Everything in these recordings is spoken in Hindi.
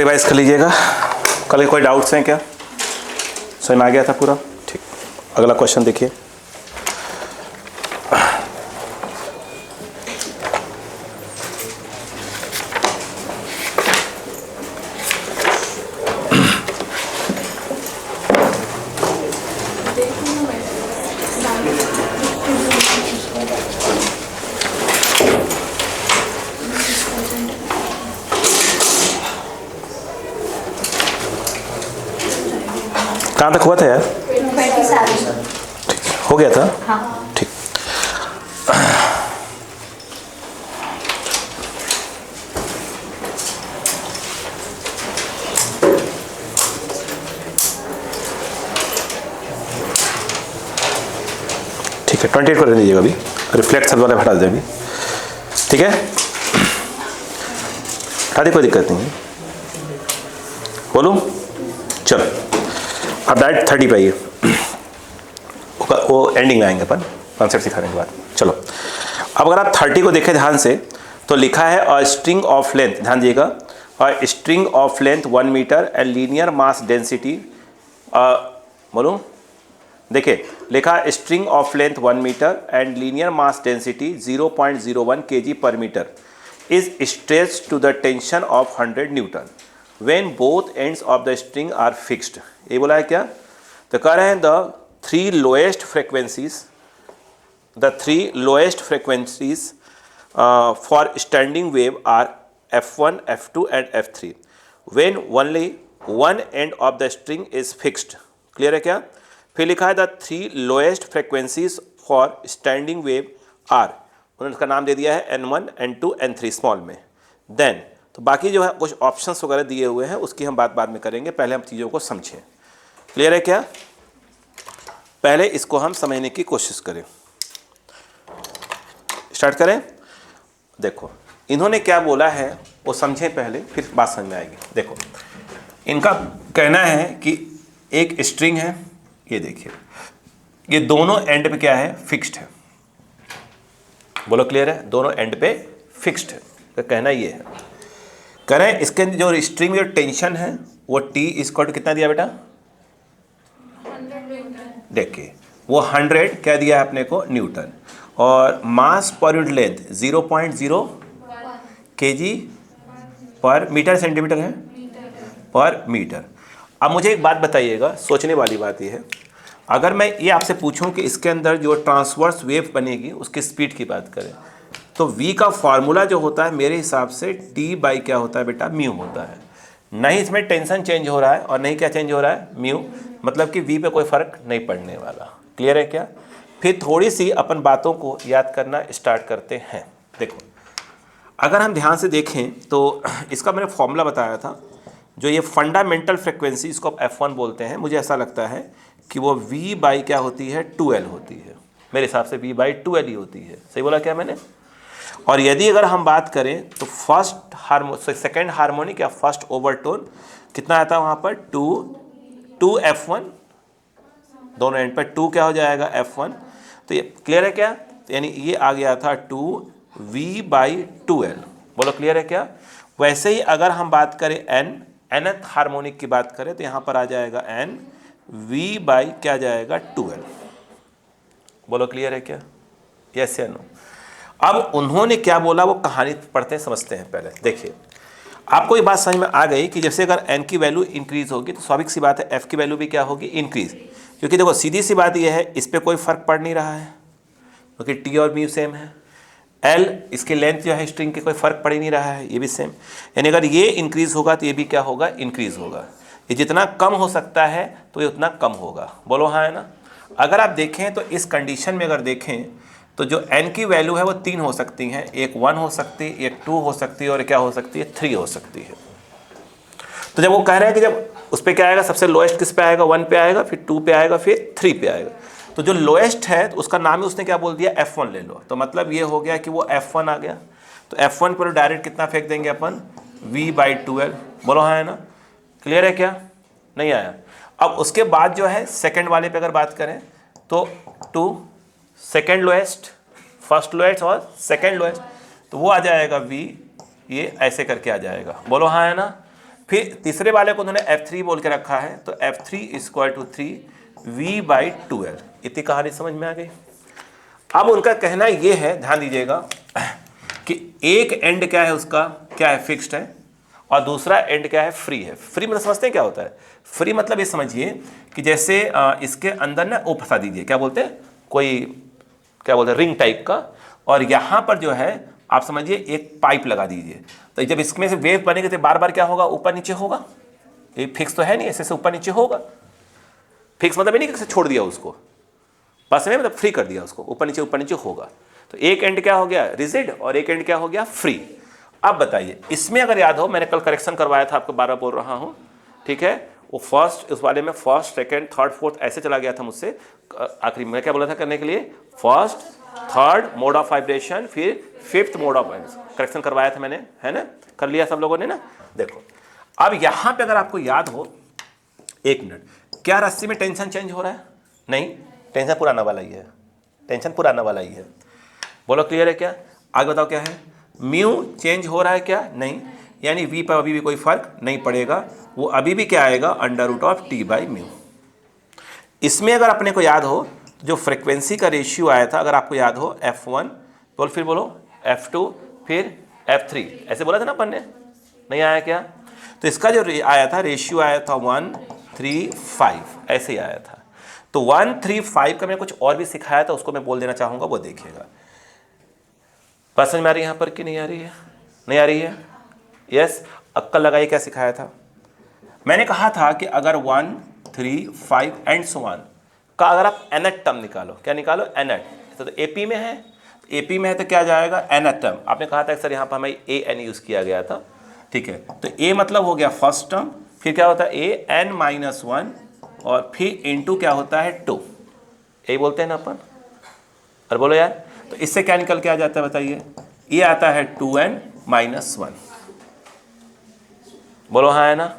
रिवाइज कर लीजिएगा। कल कोई डाउट्स हैं क्या? समझ में आ गया था पूरा? ठीक, अगला क्वेश्चन देखिए। कहाँ तक हुआ था यार? 27। ठीक, हो गया था? हाँ। ठीक। ठीक है, 28 को रहने दीजिएगा अभी, रिफ्लेक्ट सब वाले हटा दें अभी। ठीक है, हटा दे, कोई दिक्कत नहीं है। बोलूँ? चलो अब डायरेक्ट 30 पे आइए, वो एंडिंग में आएंगे अपन कॉन्सेप्ट सिखाने के बाद। चलो अब अगर आप 30 को देखें ध्यान से तो लिखा है अ स्ट्रिंग ऑफ लेंथ, ध्यान दीजिएगा, a string of length 1 metre and linear mass density, बोलूँ? देखिए लिखा है string of length 1 metre and linear mass density 0.01 kg per metre is stretched to the tension of 100 newton when both ends of the string are fixed. ये बोला है क्या? तो कह रहे हैं the three lowest frequencies for standing wave are F1, F2 and F3 when only one and of the string is fixed. Clear है क्या? फिर लिखा है the three lowest frequencies for standing wave are, उन्होंने उसका नाम दे दिया है N1, N2, N3 स्मॉल में। देन तो बाकी जो है कुछ ऑप्शंस वगैरह दिए हुए हैं, उसकी हम बात बाद में करेंगे, पहले हम चीज़ों को समझें। क्लियर है क्या? पहले इसको हम समझने की कोशिश करें, स्टार्ट करें। देखो इन्होंने क्या बोला है वो समझें पहले, फिर बात समझ में आएगी। देखो इनका कहना है कि एक स्ट्रिंग है, ये देखिए ये दोनों एंड पे क्या है? फिक्स्ड है। बोलो क्लियर है? दोनों एंड पे फिक्स्ड है, तो कहना ये है। कह रहे हैं इसके जो स्ट्रिंग में जो टेंशन है वो T इक्वल कितना दिया बेटा? 100 देखिए वो 100 क्या दिया है अपने को? न्यूटन। और मास per unit length 0.0 kg per metre, centimetre है पर मीटर। अब मुझे एक बात बताइएगा, सोचने वाली बात ये है, अगर मैं ये आपसे पूछूं कि इसके अंदर जो ट्रांसवर्स वेव बनेगी उसकी स्पीड की बात करें तो v का फार्मूला जो होता है मेरे हिसाब से T बाई क्या होता है बेटा? म्यू होता है। नहीं इसमें टेंशन चेंज हो रहा है और नहीं क्या चेंज हो रहा है? म्यू, मतलब कि v पे कोई फ़र्क नहीं पड़ने वाला। क्लियर है क्या? फिर थोड़ी सी अपन बातों को याद करना स्टार्ट करते हैं। देखो अगर हम ध्यान से देखें तो इसका मैंने फॉर्मूला बताया था, जो ये फंडामेंटल फ्रिक्वेंसी इसको आप F1 बोलते हैं, मुझे ऐसा लगता है कि वो V बाई क्या होती है? 2L होती है। मेरे हिसाब से V बाई 2L ही होती है। सही बोला क्या मैंने? और यदि अगर हम बात करें तो सेकेंड हार्मोनिक या फर्स्ट ओवरटोन कितना आता है वहाँ पर? 2 F1, दोनों एंड पर 2 क्या हो जाएगा? F1। तो ये क्लियर है क्या? तो यानी ये आ गया था 2V बाई 2L। बोलो क्लियर है क्या? वैसे ही अगर हम बात करें nth हार्मोनिक की बात करें तो यहाँ पर आ जाएगा N V बाई क्या जाएगा? 2L। बोलो क्लियर है क्या? यस या नो? अब उन्होंने क्या बोला वो कहानी पढ़ते हैं, समझते हैं। पहले देखिए आपको ये बात समझ में आ गई कि जैसे अगर n की वैल्यू इंक्रीज होगी तो स्वाभाविक सी बात है f की वैल्यू भी क्या होगी? इंक्रीज। क्योंकि देखो सीधी सी बात ये है, इस पर कोई फर्क पड़ नहीं रहा है क्योंकि t और म्यू सेम है। L इसकी लेंथ जो है स्ट्रिंग के कोई फर्क पड़ ही नहीं रहा है, ये भी सेम। यानी अगर ये इंक्रीज होगा तो ये भी क्या होगा? इंक्रीज होगा। ये जितना कम हो सकता है तो ये उतना कम होगा। बोलो हाँ है ना? अगर आप देखें तो इस कंडीशन में अगर देखें तो जो n की वैल्यू है वो 3 हो सकती हैं, एक 1 हो सकती है, एक 2 हो सकती है और क्या हो सकती है? 3 हो सकती है। तो जब वो कह रहे हैं कि जब उस पर क्या आएगा? सबसे लोएस्ट किस पे आएगा? 1 पे आएगा, फिर 2 पे आएगा, फिर 3 पे आएगा। तो जो लोएस्ट है तो उसका नाम ही उसने क्या बोल दिया? F1 ले लो। तो मतलब ये हो गया कि वो F1 आ गया। तो F1 पर डायरेक्ट कितना फेंक देंगे अपन? V by 2L। बोलो हाँ है ना? क्लियर है क्या? नहीं आया? अब उसके बाद जो है सेकंड वाले पे अगर बात करें तो 2 सेकंड लोएस्ट, फर्स्ट लोएस्ट और सेकंड लोएस्ट, तो वो आ जाएगा V, ये ऐसे करके आ जाएगा। बोलो हाँ है ना? फिर तीसरे वाले को उन्होंने F3 बोल के रखा है, तो F3 इक्वल टू 3V/2L। इतनी कहानी समझ में आ गई। अब उनका कहना ये है, ध्यान दीजिएगा, कि एक एंड क्या है उसका, क्या है, फिक्स्ड है, और दूसरा एंड क्या है, फ्री है। फ्री मतलब समझते हैं क्या होता है? फ्री मतलब ये समझिए कि जैसे इसके अंदर ना वो फंसा दीजिए, क्या बोलते हैं, कोई क्या बोलते हैं, रिंग टाइप का, और यहाँ पर जो है आप समझिए एक पाइप लगा दीजिए। तो जब इसमें से वेव बनेगी तो बार बार क्या होगा, ऊपर नीचे होगा। ये फिक्स तो है नहीं, ऐसे ऊपर नीचे होगा। फिक्स मतलब ये नहीं कि छोड़ दिया उसको, बस में मतलब फ्री कर दिया उसको, ऊपर नीचे होगा। तो एक एंड क्या हो गया, रिजिड, और एक एंड क्या हो गया, फ्री। अब बताइए, इसमें अगर याद हो, मैंने कल करेक्शन करवाया था, आपको 12 बोल रहा हूँ, ठीक है, वो फर्स्ट, उस वाले में फर्स्ट, सेकंड, थर्ड, फोर्थ ऐसे चला गया था मुझसे। आखिरी में क्या बोला था करने के लिए, first, third mode of vibration, फिर fifth mode of vibration. Correction करवाया था मैंने, है ना, कर लिया सब लोगों ने ना। देखो अब यहाँ पे अगर आपको याद हो, एक मिनट, क्या रस्सी में टेंशन चेंज हो रहा है? नहीं, टेंशन पुराना वाला ही है, टेंशन पुराना वाला ही है। बोलो क्लियर है क्या? आगे बताओ क्या है, म्यू चेंज हो रहा है क्या? नहीं, यानी वी पर अभी भी कोई फर्क नहीं पड़ेगा, वो अभी भी क्या आएगा, √T/μ। इसमें अगर अपने को याद हो, जो फ्रीक्वेंसी का रेशियो आया था, अगर आपको याद हो, F1 बोल, फिर बोलो F2, फिर F3, ऐसे बोला था ना अपन ने, नहीं आया क्या? तो इसका जो आया था रेशियो आया था 1:3:5, ऐसे ही आया था। तो 1:3:5 का मैं कुछ और भी सिखाया था, उसको मैं बोल देना चाहूँगा, वो देखिएगा। बात समझ में आ रही है यहाँ पर कि नहीं आ रही है? नहीं आ रही है? यस, अक्कल लगाइए, क्या सिखाया था? मैंने कहा था कि अगर 1, 3, 5 एंड सो ऑन का अगर आप एनएट टर्म निकालो, क्या निकालो, एनएट, तो एपी में है, एपी में है तो क्या जाएगा, एनएट टर्म। आपने कहा था सर यहाँ पर हमें AN यूज़ किया गया था, ठीक है, तो A मतलब हो गया फर्स्ट टर्म, फिर क्या होता है AN-1, और फिर इनटू क्या होता है 2, यही बोलते हैं ना अपन। और बोलो यार, तो इससे क्या निकल के आ जाता है बताइए, ये आता है 2n-1। बोलो हाँ है ना?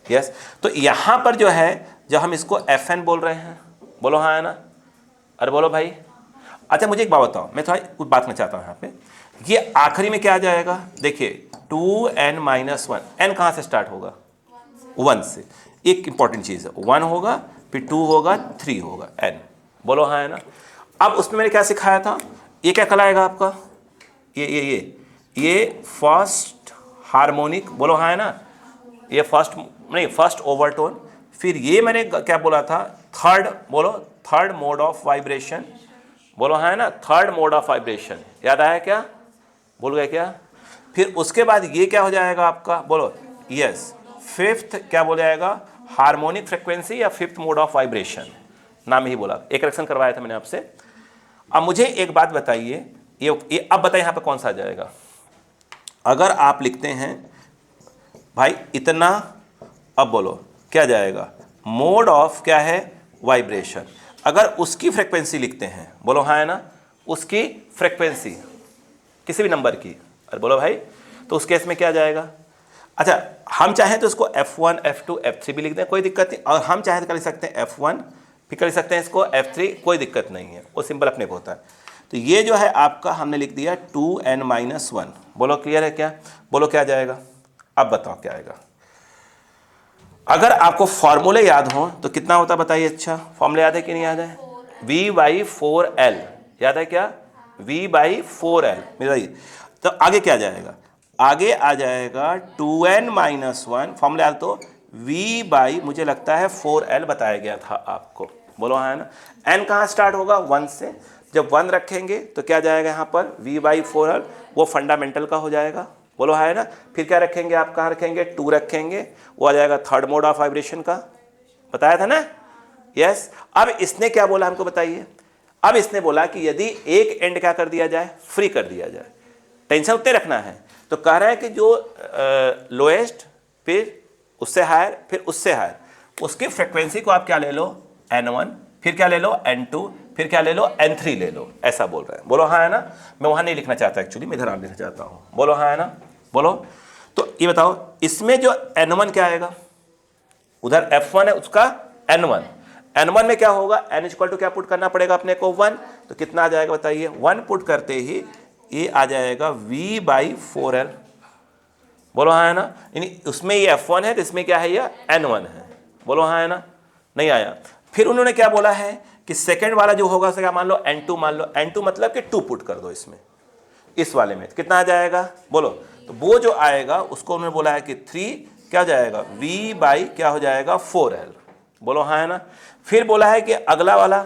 यस। तो यहाँ पर जो है, जब हम इसको FN बोल रहे हैं, बोलो हाँ है ना? अरे बोलो भाई। अच्छा मुझे एक बात बताओ, मैं थोड़ा कुछ बात करना चाहता हूँ यहाँ पे, ये आखिरी में क्या आ जाएगा, देखिए 2n-1, n कहाँ से स्टार्ट होगा, 1 से। एक इंपॉर्टेंट चीज़ है, 1 होगा, फिर 2 होगा, 3 होगा, n। बोलो हाँ है ना? अब उसमें मैंने क्या सिखाया था, ये क्या कहलाएगा आपका, ये फर्स्ट हार्मोनिक, बोलो हाँ है ना, ये फर्स्ट नहीं, फर्स्ट ओवरटोन। फिर ये मैंने क्या बोला था, थर्ड, बोलो थर्ड मोड ऑफ वाइब्रेशन, बोलो हाँ है ना, थर्ड मोड ऑफ वाइब्रेशन, याद आया क्या, भूल गए क्या? फिर उसके बाद ये क्या हो जाएगा आपका, बोलो यस, फिफ्थ क्या बोल जाएगा, हार्मोनिक फ्रिक्वेंसी या फिफ्थ मोड ऑफ वाइब्रेशन, नाम ही बोला, एक करेक्शन करवाया था मैंने आपसे। अब मुझे एक बात बताइए, ये अब बताइए यहाँ पे कौन सा आ जाएगा। अगर आप लिखते हैं भाई इतना, अब बोलो क्या जाएगा, मोड ऑफ क्या है, वाइब्रेशन। अगर उसकी फ्रिक्वेंसी लिखते हैं, बोलो हाँ है ना, उसकी फ्रिक्वेंसी किसी भी नंबर की, अरे बोलो भाई, तो उस केस में क्या जाएगा। अच्छा हम चाहें तो इसको F1, F2, F3 भी लिख दें, कोई दिक्कत नहीं, और हम चाहें तो लिख सकते हैं F1, फिर कर सकते हैं इसको F3, कोई दिक्कत नहीं है, वो सिंपल अपने को होता है। तो ये जो है आपका हमने लिख दिया 2n-1। बोलो क्लियर है क्या? बोलो क्या जाएगा, अब बताओ क्या आएगा। अगर आपको फॉर्मूले याद हो तो कितना होता बताइए। अच्छा फॉर्मूला याद है कि नहीं याद है, V/4L, याद है क्या, V/4L मेरा। तो आगे क्या जाएगा, आगे आ जाएगा 2n-1, फॉर्मूला याद तो V/ मुझे लगता है 4L बताया गया था आपको, बोलो हाँ है ना। n कहाँ स्टार्ट होगा, 1 से, जब 1 रखेंगे तो क्या जाएगा यहाँ पर V/4L, वो फंडामेंटल का हो जाएगा, बोलो हाँ है ना। फिर क्या रखेंगे आप, कहाँ रखेंगे, 2 रखेंगे, वो आ जाएगा थर्ड मोड ऑफ वाइब्रेशन का, बताया था ना। यस। अब इसने क्या बोला हमको बताइए, अब इसने बोला कि यदि एक एंड क्या कर दिया जाए, फ्री कर दिया जाए, टेंशन उतने रखना है, तो कह रहा है कि जो लोएस्ट, फिर उससे हायर, फिर उससे हायर, उसकी फ्रिक्वेंसी को आप क्या ले लो, N1, फिर क्या ले लो, N2, फिर क्या ले लो, N3 ले लो, ऐसा बोल रहे हैं। बोलो हाँ है ना। मैं वहाँ नहीं लिखना चाहता एक्चुअली, मैं इधर आप लिखना चाहता हूँ, बोलो हाँ है ना। बोलो, तो ये बताओ इसमें जो N1 क्या आएगा, उधर F1 है उसका N1 में क्या होगा, N इक्वल टू क्या पुट करना पड़ेगा अपने को, 1, तो कितना आ जाएगा बताइए, 1 पुट करते ही ये आ जाएगा V/4L। बोलो हाँ है ना, यानी उसमें ये F1 है तो इसमें क्या है, ये N1 है। बोलो हाँ है ना, नहीं आया। फिर उन्होंने क्या बोला है कि सेकंड वाला जो होगा उसका क्या मान लो, N2 मान लो। N2 मतलब कि 2 पुट कर दो इसमें, इस वाले में कितना आ जाएगा बोलो। तो वो जो आएगा उसको उन्होंने बोला है कि 3 क्या हो जाएगा, V बाई क्या हो जाएगा 4L। बोलो हाँ है ना। फिर बोला है कि अगला वाला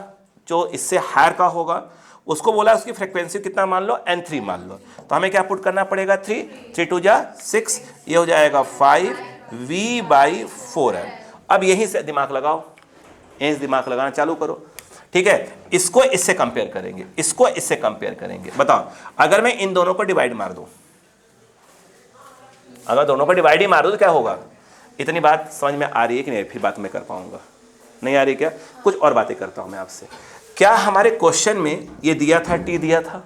जो इससे हायर का होगा उसको बोला उसकी फ्रीक्वेंसी कितना मान लो, N3 मान लो। तो हमें क्या पुट करना पड़ेगा, 3 3 2 जा 6, ये हो जाएगा 5V बाई 4L। अब यहीं से दिमाग लगाओ, यहीं से दिमाग लगाना चालू करो, ठीक है। इसको इससे कंपेयर करेंगे, इसको इससे कंपेयर करेंगे। बताओ अगर मैं इन दोनों को डिवाइड मार दूं, अगर दोनों को डिवाइड ही मार दूं तो क्या होगा। इतनी बात समझ में आ रही है कि नहीं, फिर बात मैं कर पाऊंगा, नहीं आ रही क्या। कुछ और बातें करता हूं मैं आपसे। क्या हमारे क्वेश्चन में ये दिया था, टी दिया था,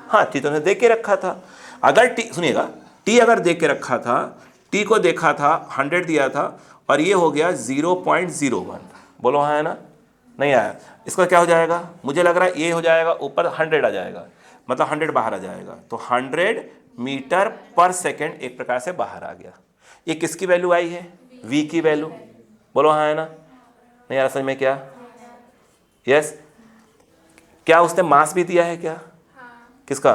हाँ टी तो ने दे के रखा था। अगर टी, सुनिएगा, टी अगर दे के रखा था, टी को देखा था 100 दिया था और ये हो गया 0.01। बोलो हाँ है ना, नहीं आया। इसका क्या हो जाएगा, मुझे लग रहा है ये हो जाएगा ऊपर 100 आ जाएगा, मतलब 100 बाहर आ जाएगा। तो 100 मीटर पर सेकेंड एक प्रकार से बाहर आ गया। ये किसकी वैल्यू आई है, v की वैल्यू। बोलो हाँ है ना, नहीं आ रहा समझ में क्या, यस। क्या उसने मास भी दिया है क्या, किसका,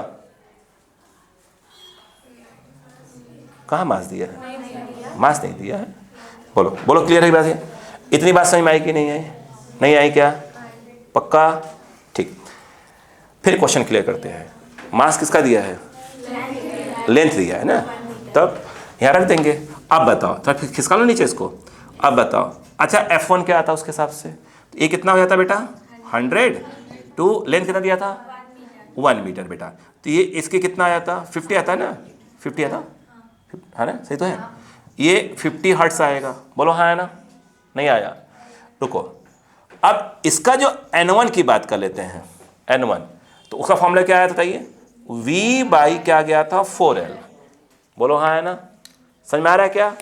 कहाँ मास दिया है, मास नहीं दिया है। बोलो बोलो क्लियर है बात है, इतनी बात समझ में आई कि नहीं आई, नहीं आई क्या, पक्का, ठीक। फिर क्वेश्चन क्लियर करते हैं। मास किसका दिया है, लेंथ दिया है ना, तब यहाँ रख देंगे। अब बताओ, तो फिर खिसका लो नीचे इसको। अब बताओ, अच्छा F1 क्या आता है उसके हिसाब से, तो ये कितना हो जाता बेटा 100 टू लेंथ कितना दिया था 1 मीटर बेटा। तो ये इसके कितना आया था 50 आता है ना, 50 आता है ना, सही तो है। ये 50 हर्ट्स आएगा। बोलो हाँ है ना, नहीं आया। रुको, अब इसका जो N1 की बात कर लेते हैं, N1 तो उसका फॉर्मूला क्या आया था बताइए, V बाई क्या गया था 4L। बोलो हाँ है ना, समझ में आ रहा है क्या।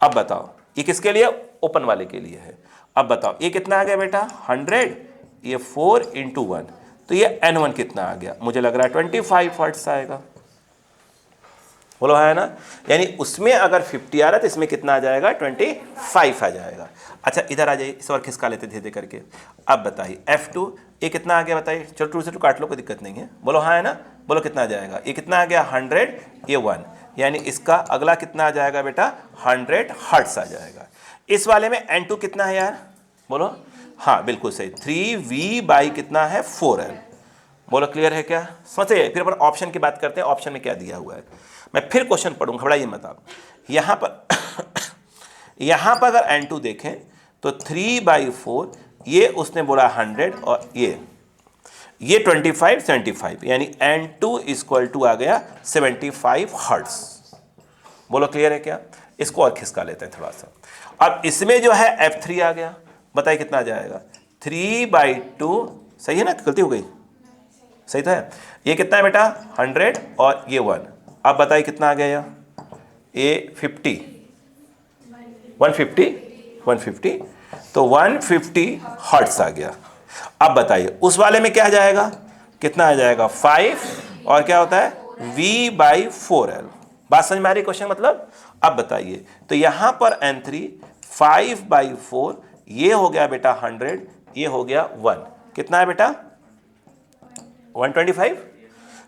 अब बताओ ये किसके लिए, ओपन वाले के लिए है। अब बताओ ये कितना आ गया बेटा 100, ये 4 × 1, तो ये N1 कितना आ गया, मुझे लग रहा है 25 हर्ट्स आएगा। बोलो है ना, यानी उसमें अगर 50 आ रहा है तो इसमें कितना आ जाएगा 25 आ जाएगा। अच्छा इधर आ जाइए, इस बार खिसका लेते धीरे करके। अब बताइए F2 ये कितना आ गया बताइए, चलो 2 से 2 काट लो, कोई दिक्कत नहीं है। बोलो हाँ है ना, बोलो कितना आ जाएगा, ये कितना आ गया 100, ये 1, यानी इसका अगला कितना आ जाएगा बेटा 100 हर्ट्स आ जाएगा। इस वाले में N2 कितना है यार, बोलो हाँ बिल्कुल सही, 3V बाई कितना है 4L। बोलो क्लियर है क्या, समझे। फिर अपन ऑप्शन की बात करते हैं, ऑप्शन में क्या दिया हुआ है। मैं फिर क्वेश्चन पढ़ूंगा, घबराइए मत आप। यहाँ पर यहाँ पर अगर N2 देखें तो 3/4, ये उसने बोला 100 और ये 25 75, यानी N2 = आ गया 75 हर्ट्स। बोलो क्लियर है क्या। इसको और खिसका लेते हैं थोड़ा सा। अब इसमें जो है F3 आ गया, बताइए कितना आ जाएगा 3/2, सही है ना, गलती हो गई, सही तो है। ये कितना है बेटा 100 और ये 1, अब बताइए कितना आ गया, ये 50 150 तो 150 हर्ट्स आ गया। अब बताइए उस वाले में क्या आ जाएगा, कितना आ जाएगा 5 और क्या होता है V/4L। बात समझ में आ रही क्वेश्चन मतलब। अब बताइए तो यहां पर N3 5/4, ये हो गया बेटा 100, ये हो गया 1, कितना है बेटा 125।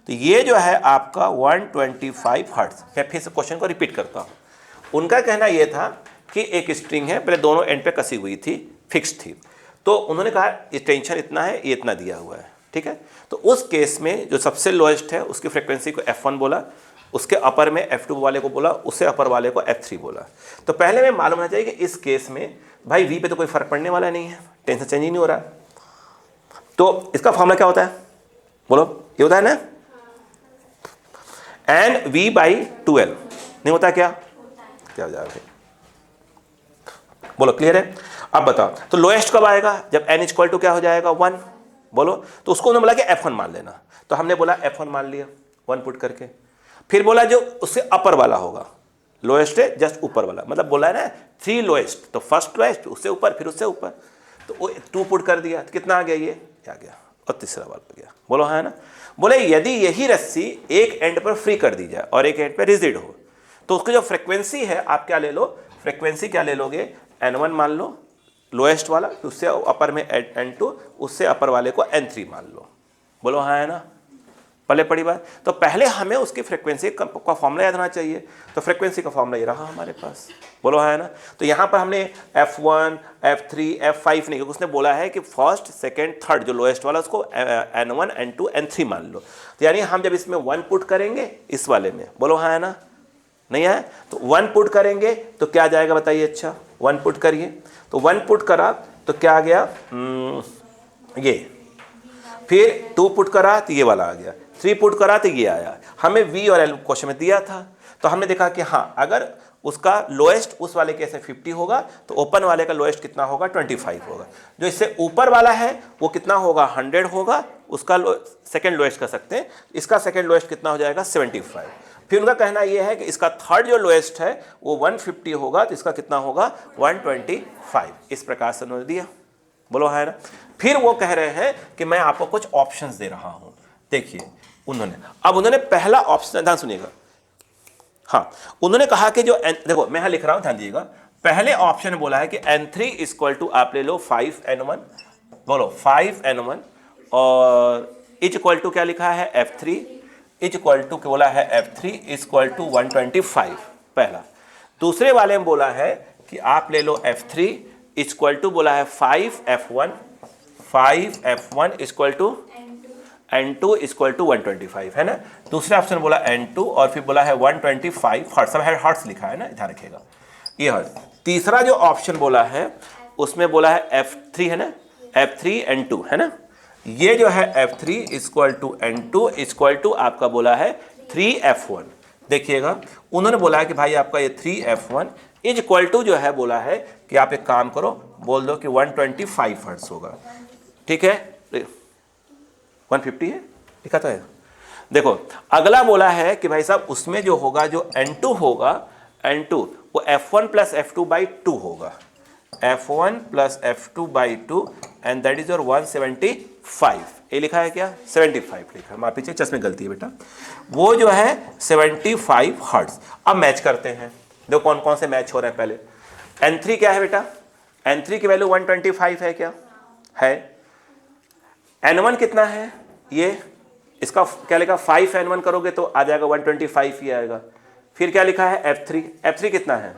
तो ये जो है आपका 125 हर्ट्ज। मैं फिर से क्वेश्चन को रिपीट करता हूँ। उनका कहना यह था कि एक स्ट्रिंग है, पहले दोनों एंड पे कसी हुई थी, फिक्स थी, तो उन्होंने कहा ये टेंशन इतना है, ये इतना दिया हुआ है, ठीक है। तो उस केस में जो सबसे लोएस्ट है उसकी फ्रिक्वेंसी को F1 बोला, उसके अपर में F2 वाले को बोला, उससे अपर वाले को F3 बोला। तो पहले में मालूम होना चाहिए कि इस केस में भाई V पे तो कोई फर्क पड़ने वाला नहीं है, टेंशन चेंज ही नहीं हो रहा। तो इसका फॉर्मूला क्या होता है, बोलो ये होता है ना N/V/2L, नहीं होता क्या, क्या हो जाएगा, बोलो क्लियर है। अब बताओ तो लोएस्ट कब आएगा, जब N = क्या हो जाएगा 1। बोलो तो उसको उन्होंने बोला कि F1 मान लेना, तो हमने बोला F1 मान लिया 1 पुट करके। फिर बोला जो उससे अपर वाला होगा, लोएस्ट है जस्ट ऊपर वाला, मतलब बोला है ना 3 लोएस्ट, तो फर्स्ट लोएस्ट उससे ऊपर फिर उससे ऊपर, तो 2 पुट कर दिया, तो कितना आ गया, ये आ गया, और तीसरा वाला आ गया। बोलो हाँ है ना। बोले यदि यही रस्सी एक एंड पर फ्री कर दी जाए और एक एंड पर रिजिड हो, तो उसकी जो फ्रिक्वेंसी है आप क्या ले लो, फ्रिक्वेंसी क्या ले लोगे, N1 मान लो लोएस्ट वाला, उससे अपर में N2, उससे अपर वाले को N3 मान लो। बोलो हाँ है ना, पहले पड़ी बात। तो पहले हमें उसकी फ्रिक्वेंसी का फॉर्मूला याद होना चाहिए, तो फ्रिक्वेंसी का फॉर्मूला ये रहा हमारे पास। बोलो हाँ है ना। तो यहाँ पर हमने F1, F3, F5 नहीं, क्योंकि उसने बोला है कि फर्स्ट सेकंड थर्ड जो लोएस्ट वाला उसको N1, N2, N3 मान लो। तो यानी हम जब इसमें 1 पुट करेंगे इस वाले में, बोलो हाँ है ना, नहीं है, तो 1 पुट करेंगे तो क्या जाएगा बताइए। अच्छा 1 पुट करिए, तो 1 पुट करा तो क्या आ गया, ये, फिर 2 पुट करा तो ये वाला आ गया, 3 पुट करा तो ये आया। हमें V और L क्वेश्चन में दिया था, तो हमने देखा कि हाँ अगर उसका लोएस्ट उस वाले के ऐसे 50 होगा तो ओपन वाले का लोएस्ट कितना होगा, 25 होगा। जो इससे ऊपर वाला है वो कितना होगा, 100 होगा, उसका सेकंड लोएस्ट कर सकते हैं। इसका सेकंड लोएस्ट कितना हो जाएगा, 75। फिर उनका कहना यह है कि इसका थर्ड जो लोएस्ट है वो 150 होगा, तो इसका कितना होगा, 125। इस प्रकार से उन्होंने दिया। बोलो है ना। फिर वो कह रहे हैं कि मैं आपको कुछ ऑप्शंस दे रहा हूं। देखिए उन्होंने पहला ऑप्शन, ध्यान सुनिएगा, हाँ उन्होंने कहा कि जो देखो मैं यहां लिख रहा हूं, ध्यान दीजिएगा। पहले ऑप्शन बोला है कि N3 इक्वल टू आप ले लो 5N1, बोलो 5N1, और इक्वल टू क्या लिखा है, F3 इक्वल टू बोला है F3 इक्वल टू 125 पहला। दूसरे वाले में बोला है कि आप ले लो F3 इक्वल टू बोला है 5F1 equal to N2 equal to 125 है ना। दूसरा ऑप्शन बोला N2 और फिर बोला है 125 हर्ट्ज, सब है हर्ट्ज लिखा है ना, ध्यान रखिएगा ये हर्ट्ज। तीसरा जो ऑप्शन बोला है उसमें बोला है F3 है ना, F3 N2 है ना। ये जो है F3 equal to N2 equal to आपका बोला है 3F1। देखिएगा उन्होंने बोला है कि भाई आपका ये 3F1 इक्वल टू जो है बोला है कि आप एक काम करो, बोल दो कि 125 हर्ट्ज होगा। ठीक है, 150 है लिखा था। देखो अगला बोला है कि भाई साहब उसमें जो होगा, जो N2 होगा, N2 वो F1 प्लस F2 बाई 2 होगा, F1 plus F2 by 2 and that is your 175। ये लिखा है क्या, 75 लिखा है, माफ कीजिए चश्मे गलती है बेटा। वो जो है 75 हर्ट्ज। अब मैच करते हैं, देखो कौन कौन से मैच हो रहे हैं। पहले N3 क्या है बेटा, N3 की वैल्यू 125 है क्या, है। N1 कितना है, ये इसका क्या लिखा, 5N1 करोगे तो आ जाएगा 125 ही आएगा। फिर क्या लिखा है F3 कितना है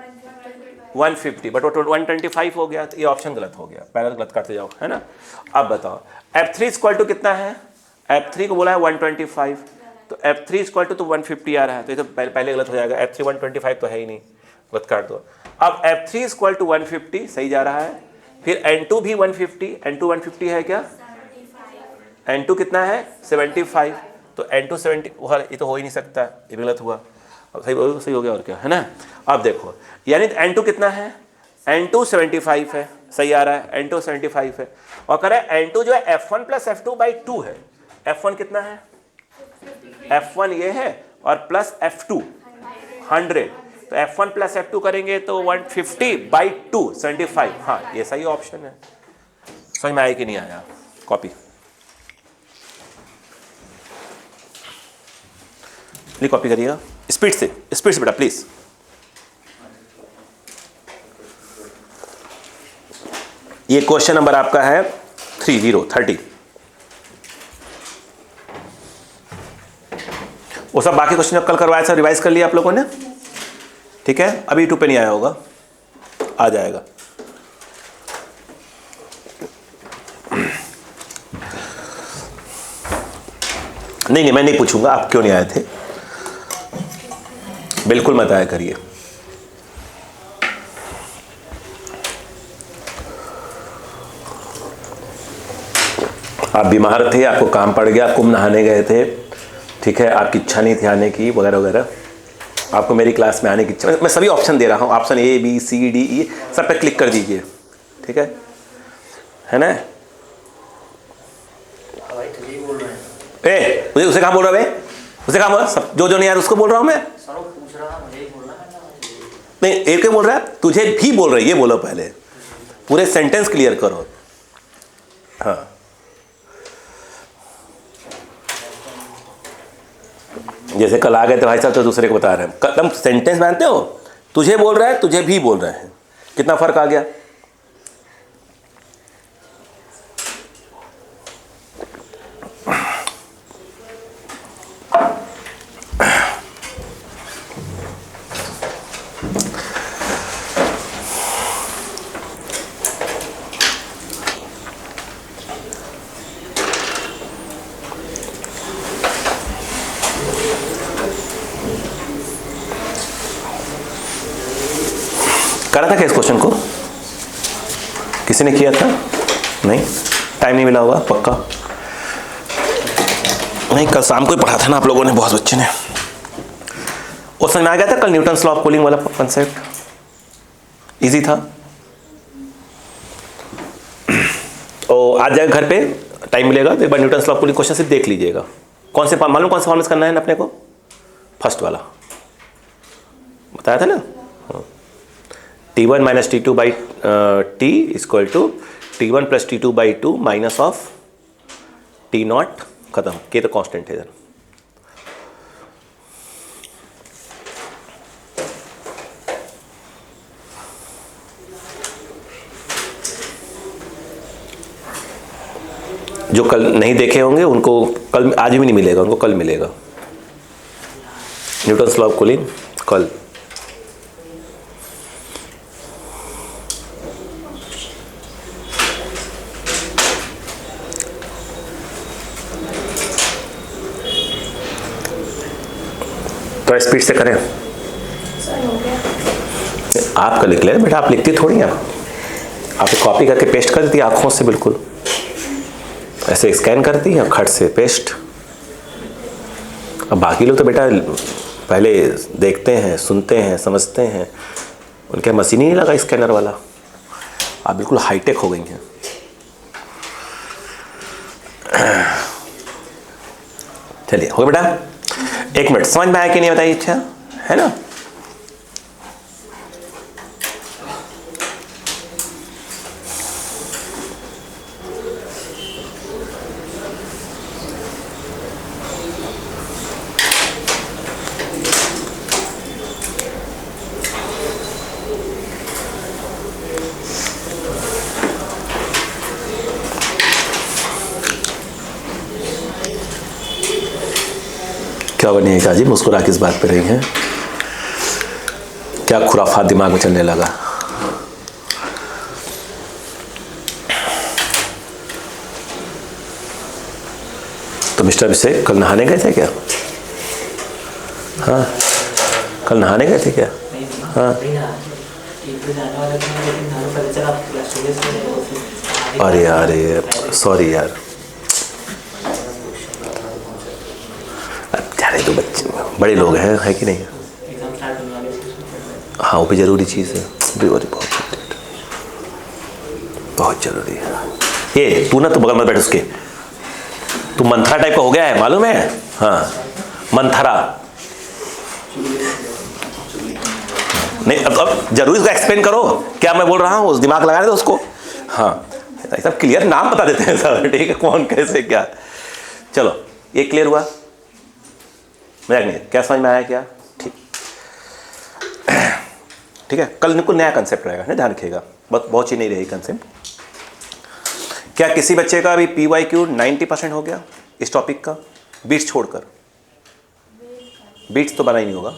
150, बट वो 125 हो गया, तो ये ऑप्शन गलत हो गया, पहले गलत करते जाओ है ना। अब बताओ F3 इक्वल टू कितना है, F3 को बोला है 125, तो F3 इक्वल टू तो 150 आ रहा है, तो ये तो पहले गलत हो जाएगा। F3 125 तो है ही नहीं, गलत काट दो। अब F3 इक्वल टू 150 सही जा रहा है। फिर N2 भी 150, N2 150 है क्या, N2 कितना है 75, तो N2 70, ये तो हो ही नहीं सकता, ये भी गलत हुआ। अब सही हो गया और क्या है ना। अब देखो यानी N2 कितना है, N2 75 है, सही आ रहा है, N2 75 है। और कह रहा है N2 जो है F1 प्लस F2 बाई 2 है। F1 कितना है, F1 ये है और प्लस F2 100, तो F1 प्लस F2 करेंगे तो 150 बाई 2 75। हाँ ये सही ऑप्शन है। समझ में आया कि नहीं आया, कॉपी कॉपी करिएगा स्पीड से बेटा प्लीज। ये क्वेश्चन नंबर आपका है 30। वो सब बाकी क्वेश्चन कल करवाया, सब रिवाइज कर लिया आप लोगों ने, ठीक है। अभी यूट्यूब पे नहीं आया होगा, आ जाएगा। नहीं मैं नहीं पूछूंगा आप क्यों नहीं आए थे, बिल्कुल मत आया करिए। आप बीमार थे, आपको काम पड़ गया, कुंभ नहाने गए थे, ठीक है, आपकी इच्छा नहीं थी आने की वगैरह वगैरह, आपको मेरी क्लास में आने की इच्छा। मैं सभी ऑप्शन दे रहा हूँ, option A B C D E सब पे क्लिक कर दीजिए, ठीक है ना। उसे कहाँ बोल रहा है, उसे कहाँ बोल रहा, सब जो नहीं यार उसको बोल रहा हूँ मैं। नहीं एक बोल रहा है, तुझे भी बोल रहा है, ये बोलो पहले, पूरे सेंटेंस क्लियर करो। हाँ जैसे कल आ गए थे भाई साहब तो दूसरे को बता रहे हैं, तुम सेंटेंस जानते हो, तुझे बोल रहा है तुझे भी बोल रहे हैं, कितना फर्क आ गया। करा था क्या इस क्वेश्चन को, किसी ने किया था? नहीं, टाइम नहीं मिला होगा पक्का। नहीं, कल शाम को ही पढ़ा था ना आप लोगों ने, बहुत बच्चे ने। और समझ में आ गया था कल न्यूटन्स लॉ ऑफ कूलिंग वाला कंसेप्ट? इजी था। तो आज जाएगा घर पे, टाइम मिलेगा तो एक बार Newton's law of cooling question से देख लीजिएगा। कौन से मालूम कौन सा फॉर्मेट करना है अपने को? फर्स्ट वाला बताया था ना, T1 minus T2 by T equal to T1 plus T2 by 2 minus of T naught, खत्म। के तो कांस्टेंट है इधर। जो कल नहीं देखे होंगे उनको कल, आज भी नहीं मिलेगा उनको, कल मिलेगा न्यूटन्स लॉ ऑफ कूलिंग कल। तो स्पीड से करें। आप कल लिख ले बेटा, आप लिखती थोड़ी हैं, आप कॉपी करके पेस्ट कर देती आंखों से, बिल्कुल ऐसे स्कैन करती है खट से पेस्ट। अब बाकी लोग तो बेटा पहले देखते हैं, सुनते हैं, समझते हैं, उनके मशीन ही नहीं लगा स्कैनर वाला। आप बिल्कुल हाईटेक हो गई हैं। चलिए हो बेटा, एक मिनट, समझ में आया कि नहीं बताइए, इच्छा है ना? क्या बनिएगा जी, मुस्कुरा किस बात पे रही हैं? क्या खुराफात दिमाग में चलने लगा? तो मिस्टर अभिषेक कल नहाने गए थे क्या? हाँ, कल नहाने गए थे क्या? हाँ, अरे यार सॉरी यार, तो बच्चे बड़े लोग हैं, है कि नहीं? हाँ, वो भी ज़रूरी चीज़ है, बहुत ज़रूरी है। ये तू ना, तू बगल में बैठ उसके, तू मंथरा टाइप का हो गया है मालूम है? हाँ, मंथरा नहीं, अब जरूरी उसको एक्सप्लेन करो क्या मैं बोल रहा हूँ, उस दिमाग लगा रहे थे उसको। हाँ, सब क्लियर नाम बता देते हैं सर, ठीक है, कौन कैसे क्या। चलो ये क्लियर हुआ, मजाक नहीं, क्या समझ में आया क्या? ठीक, ठीक है। कल कोई नया कंसेप्ट रहेगा ना, ध्यान रखिएगा, बहुत चीज नहीं रही कंसेप्ट। क्या किसी बच्चे का अभी PYQ 90% हो गया इस टॉपिक का, बीट्स छोड़कर? बीट्स तो बना ही नहीं होगा,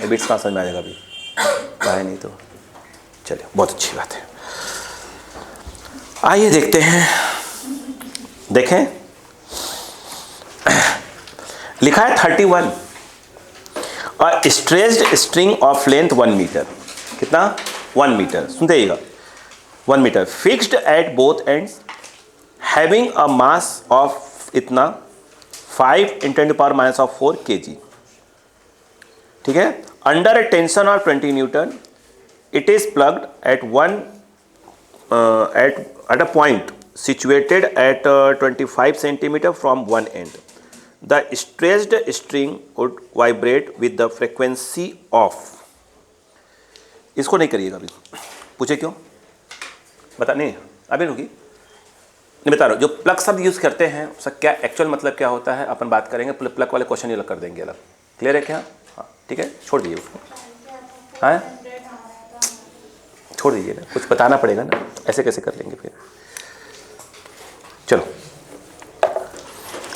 बीट्स कहाँ समझ में आ जाएगा अभी, आया नहीं तो। चलिए बहुत अच्छी बात है, आइए देखते हैं। देखें लिखा है 31 और stressed string of length 1 metre. कितना? 1 मीटर। सुनते रहिएगा, 1 metre fixed at both ends having a mass of इतना 5 × 10⁻⁴ kg। ठीक है, under a tension of 20 newton it is plugged at at a point situated at 25 centimeter from one end. The stressed string would vibrate with the frequency of, इसको नहीं करिएगा अभी, पूछे क्यों? बता नहीं अभी, रुकी नहीं बता रहा हूँ। जो प्लग शब्द यूज़ करते हैं उसका क्या एक्चुअल मतलब क्या होता है अपन बात करेंगे, प्लग वाले क्वेश्चन ही अलग कर देंगे अलग, क्लियर है क्या? हाँ ठीक है, छोड़ दीजिए उसको। हाँ छोड़ दीजिए ना, कुछ बताना पड़ेगा ना, ऐसे कैसे कर लेंगे फिर। चलो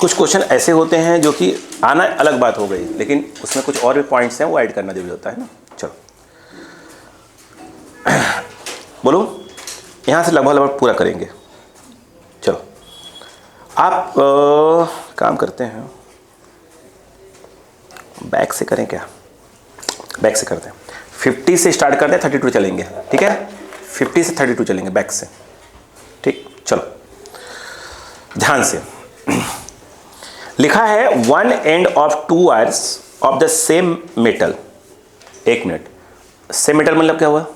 कुछ क्वेश्चन ऐसे होते हैं जो कि आना अलग बात हो गई, लेकिन उसमें कुछ और भी पॉइंट्स हैं वो ऐड करना जरूरी होता है ना। चलो बोलो, यहाँ से लगभग पूरा करेंगे। चलो आप काम करते हैं, बैक से करें क्या? बैक से करते हैं, 50 से स्टार्ट करते हैं, 32 चलेंगे, ठीक है? 50 से 32 चलेंगे बैक से, ठीक? चलो ध्यान से। लिखा है one end of to wires of the same metal. एक मिनट, सेम मेटल मतलब क्या हुआ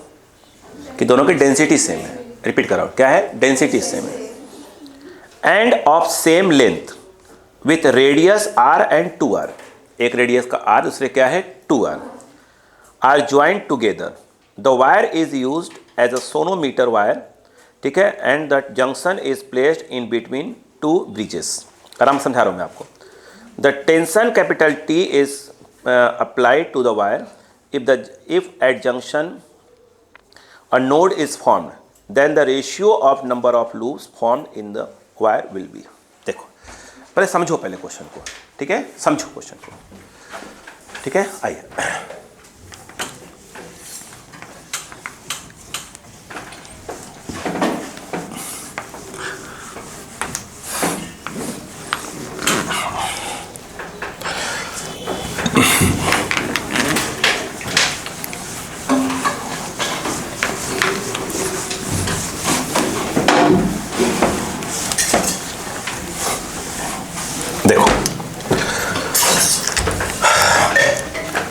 कि दोनों की डेंसिटी सेम है। रिपीट कराओ, क्या है? डेंसिटी सेम है। And of same length with radius r and 2r। एक रेडियस का r, दूसरे क्या है 2r, are joint together. The wire is use as a sonometer wire, ठीक है? And the junction is placed in between two bridges. आराम समझा रहा हूं मैं आपको। The tension capital T is applied to the wire if at junction a node is formed, then the ratio of number of loops formed in the wire will be। देखो पहले समझो पहले क्वेश्चन को, ठीक है? समझो क्वेश्चन को, ठीक है? आइए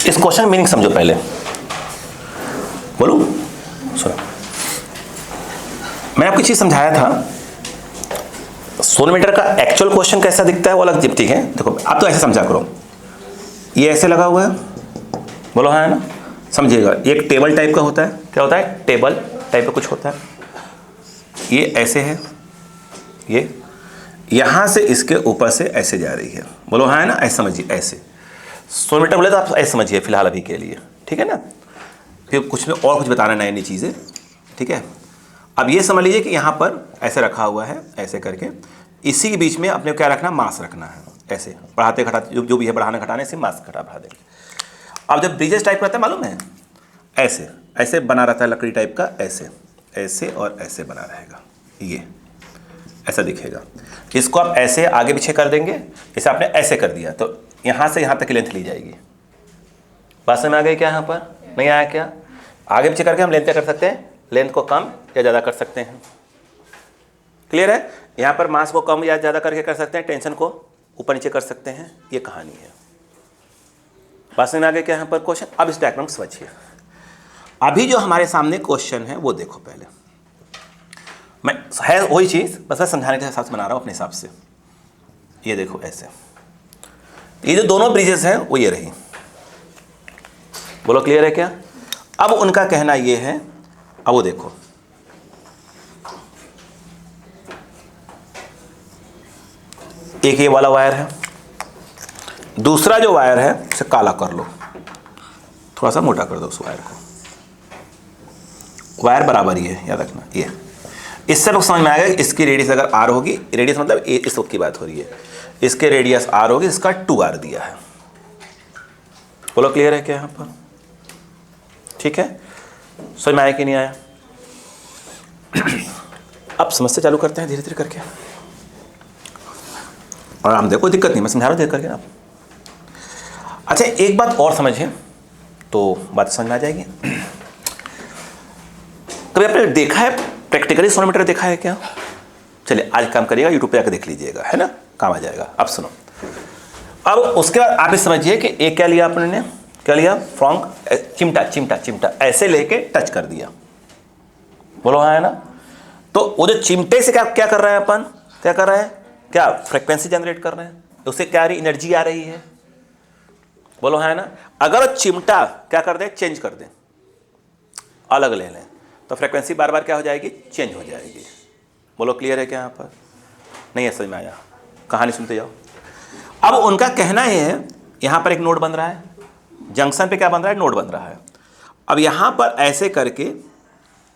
इस क्वेश्चन मीनिंग समझो पहले। बोलो, सुनो, मैंने आपको चीज समझाया था। सोनोमीटर का एक्चुअल क्वेश्चन कैसा दिखता है वो अलग, ठीक है? देखो आप तो ऐसे समझा करो, ये ऐसे लगा हुआ है, बोलो हाँ है ना? समझिएगा, एक टेबल टाइप का होता है। क्या होता है? टेबल टाइप का कुछ होता है। ये ऐसे है, ये यहां से इसके ऊपर से ऐसे जा रही है, बोलो हाँ है ना? ऐसे समझिए, ऐसे सोनोमीटर बोले तो आप ऐसे समझिए फिलहाल अभी के लिए, ठीक है ना? फिर कुछ में और कुछ बताना नई नई चीज़ें, ठीक है? अब ये समझ लीजिए कि यहाँ पर ऐसे रखा हुआ है, ऐसे करके इसी के बीच में अपने क्या रखना? मास रखना है। ऐसे बढ़ाते घटाते जो भी है, बढ़ाने घटाने से मास घटा बढ़ा देंगे। अब जब ब्रिजेस टाइप रहता है मालूम है, ऐसे ऐसे बना रहता है लकड़ी टाइप का, ऐसे ऐसे और ऐसे बना रहेगा, ये ऐसा दिखेगा। इसको आप ऐसे आगे पीछे कर देंगे, जैसे आपने ऐसे कर दिया तो यहाँ से यहाँ तक की लेंथ ली जाएगी। बात समझ में आ गई क्या? यहाँ पर नहीं आया क्या? आगे पीछे करके हम लेंथ क्या कर सकते हैं? लेंथ को कम या ज़्यादा कर सकते हैं। क्लियर है? यहाँ पर मास को कम या ज़्यादा करके कर सकते हैं, टेंशन को ऊपर नीचे कर सकते हैं। ये कहानी है। बात समझ में आ गई क्या यहाँ पर क्वेश्चन? अब इस डायग्राम को समझिए। अभी जो हमारे सामने क्वेश्चन है वो देखो पहले, मैं है वही चीज़ बस मैं समझाने के हिसाब से बना रहा हूँ अपने हिसाब से। ये देखो ऐसे, ये जो दोनों ब्रिजेस हैं वो ये रही, बोलो क्लियर है क्या? अब उनका कहना ये है, अब वो देखो एक ये वाला वायर है, दूसरा जो वायर है उसे काला कर लो, थोड़ा सा मोटा कर दो उस वायर को। वायर बराबर ही है, याद रखना। ये इससे लोग समझ में आएगा कि इसकी रेडियस अगर आर होगी, रेडियस मतलब इस वक्त की बात हो रही है, इसके रेडियस आर होगी, इसका 2r दिया है। बोलो क्लियर है क्या यहाँ पर? ठीक है, समझ में आया कि नहीं आया? अब समस्या चालू करते हैं धीरे धीरे करके, और हम देखो दिक्कत नहीं, मैं समझा रहा हूँ देख करके आप। अच्छा एक बात और समझिए तो बात समझ में आ जाएगी। कभी आपने देखा है प्रैक्टिकली सोनोमीटर देखा है क्या? चलिए आज काम करिएगा, यूट्यूब पे आकर देख लीजिएगा, है ना? काम आ जाएगा। अब सुनो, अब उसके बाद आप ये समझिए कि एक क्या लिया आपने, क्या लिया? फ्रॉन्ग चिमटा, चिमटा चिमटा ऐसे लेके टच कर दिया, बोलो हाँ है ना? तो वो जो चिमटे से क्या क्या कर रहे हैं अपन? क्या कर रहे हैं? क्या फ्रीक्वेंसी जनरेट कर रहे हैं, उससे क्या रही? एनर्जी आ रही है, बोलो हाँ है ना? अगर चिमटा क्या कर दे? चेंज कर दे, अलग ले लें, तो फ्रीक्वेंसी बार बार क्या हो जाएगी? चेंज हो जाएगी। बोलो क्लियर है क्या यहाँ पर? नहीं है समझ में आया? कहानी सुनते जाओ। अब उनका कहना है यहाँ पर एक नोड बन रहा है, जंक्शन पे क्या बन रहा है, नोड बन रहा है। अब यहाँ पर ऐसे करके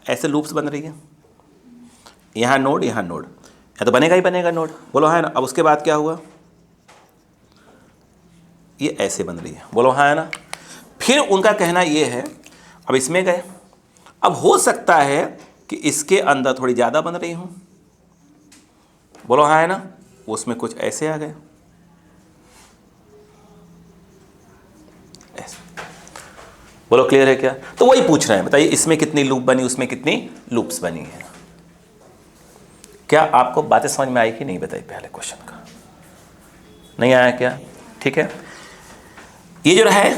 ऐसे लूप्स बन रही है, यहाँ नोड यहाँ नोड, या तो बनेगा ही बनेगा नोड, बोलो हाँ है ना। अब उसके बाद क्या हुआ, ये ऐसे बन रही है, बोलो हाँ है ना। फिर उनका कहना ये है, अब इसमें गए, अब हो सकता है कि इसके अंदर थोड़ी ज़्यादा बन रही हूँ, बोलो हाँ है ना। उसमें कुछ ऐसे आ गए, ऐसे, बोलो क्लियर है क्या। तो वही पूछ रहे हैं, बताइए इसमें कितनी लूप बनी, उसमें कितनी लूप्स बनी है। क्या आपको बातें समझ में आई कि नहीं, बताइए पहले क्वेश्चन का, नहीं आया क्या, ठीक है। ये जो है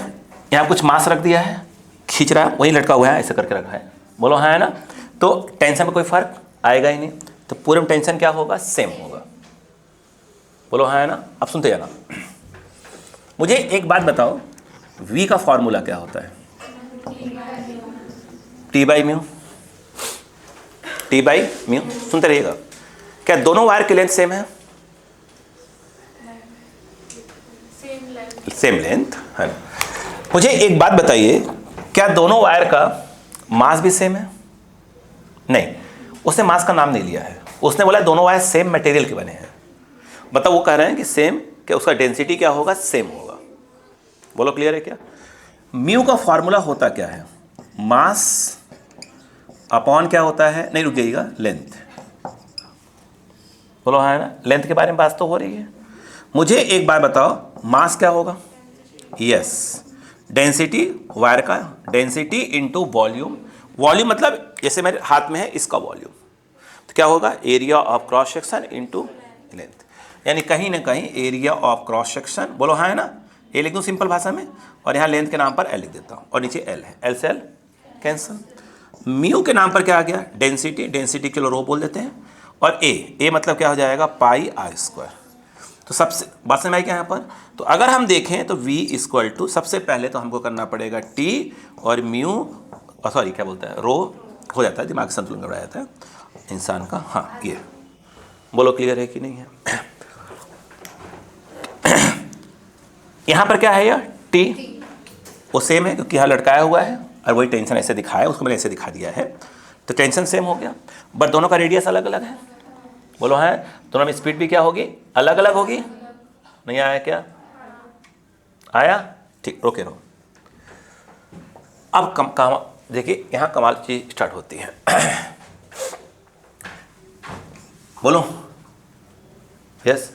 यहाँ कुछ मास रख दिया है, खींच रहा है, वहीं लटका हुआ है, ऐसे करके रखा है, बोलो हाँ है ना। तो टेंशन में कोई फर्क आएगा ही नहीं, तो पूरे में टेंशन क्या होगा, सेम होगा, बोलो हाँ है ना। अब सुनते जाना, मुझे एक बात बताओ, V का फॉर्मूला क्या होता है, T by mu, T by mu. सुनते रहिएगा, क्या दोनों वायर की लेंथ सेम है, सेम लेंथ है। मुझे एक बात बताइए, क्या दोनों वायर का मास भी सेम है, नहीं, उसने मास का नाम नहीं लिया है, उसने बोला दोनों वायर सेम मटेरियल के बने हैं। मतलब वो कह रहे हैं कि सेम, कि उसका डेंसिटी क्या होगा, सेम होगा, बोलो क्लियर है क्या। म्यू का फॉर्मूला होता क्या है, मास अपॉन क्या होता है, नहीं रुक जाइएगा, लेंथ, बोलो हाँ है ना। लेंथ के बारे में बात तो हो रही है। मुझे एक बात बताओ, मास क्या होगा, यस, डेंसिटी, वायर का डेंसिटी इनटू वॉल्यूम, वॉल्यूम मतलब जैसे मेरे हाथ में है इसका वॉल्यूम, तो क्या होगा, area of cross section into length, यानी कहीं ना कहीं एरिया ऑफ क्रॉस सेक्शन, बोलो हाँ है ना। ये लिख दूँ सिंपल भाषा में, और यहाँ लेंथ के नाम पर एल लिख देता हूँ, और नीचे एल है, एल से एल कैंसिल। म्यू के नाम पर क्या आ गया, डेंसिटी, डेंसिटी चलो रो बोल देते हैं, और ए मतलब क्या हो जाएगा, पाई आर स्क्वायर। तो सबसे बात समझ में आई क्या यहाँ पर। तो अगर हम देखें तो V इक्वल टू, सबसे पहले तो हमको करना पड़ेगा T और म्यू, सॉरी क्या बोलता है, रो हो जाता है, दिमाग संतुलन गड़बड़ा जाता है इंसान का। हाँ ये बोलो क्लियर है कि नहीं है। यहाँ पर क्या है, यह T वो सेम है क्योंकि यहाँ लटकाया हुआ है, और वही टेंशन ऐसे दिखाया, उसको मैंने ऐसे दिखा दिया है, तो टेंशन सेम हो गया, बट दोनों का रेडियस अलग अलग है, बोलो है। दोनों में स्पीड भी क्या होगी, अलग अलग होगी, नहीं आया क्या, आया, ठीक, रोके रहो। अब काम देखिए, यहाँ कमाल चीज स्टार्ट होती है। बोलो यस।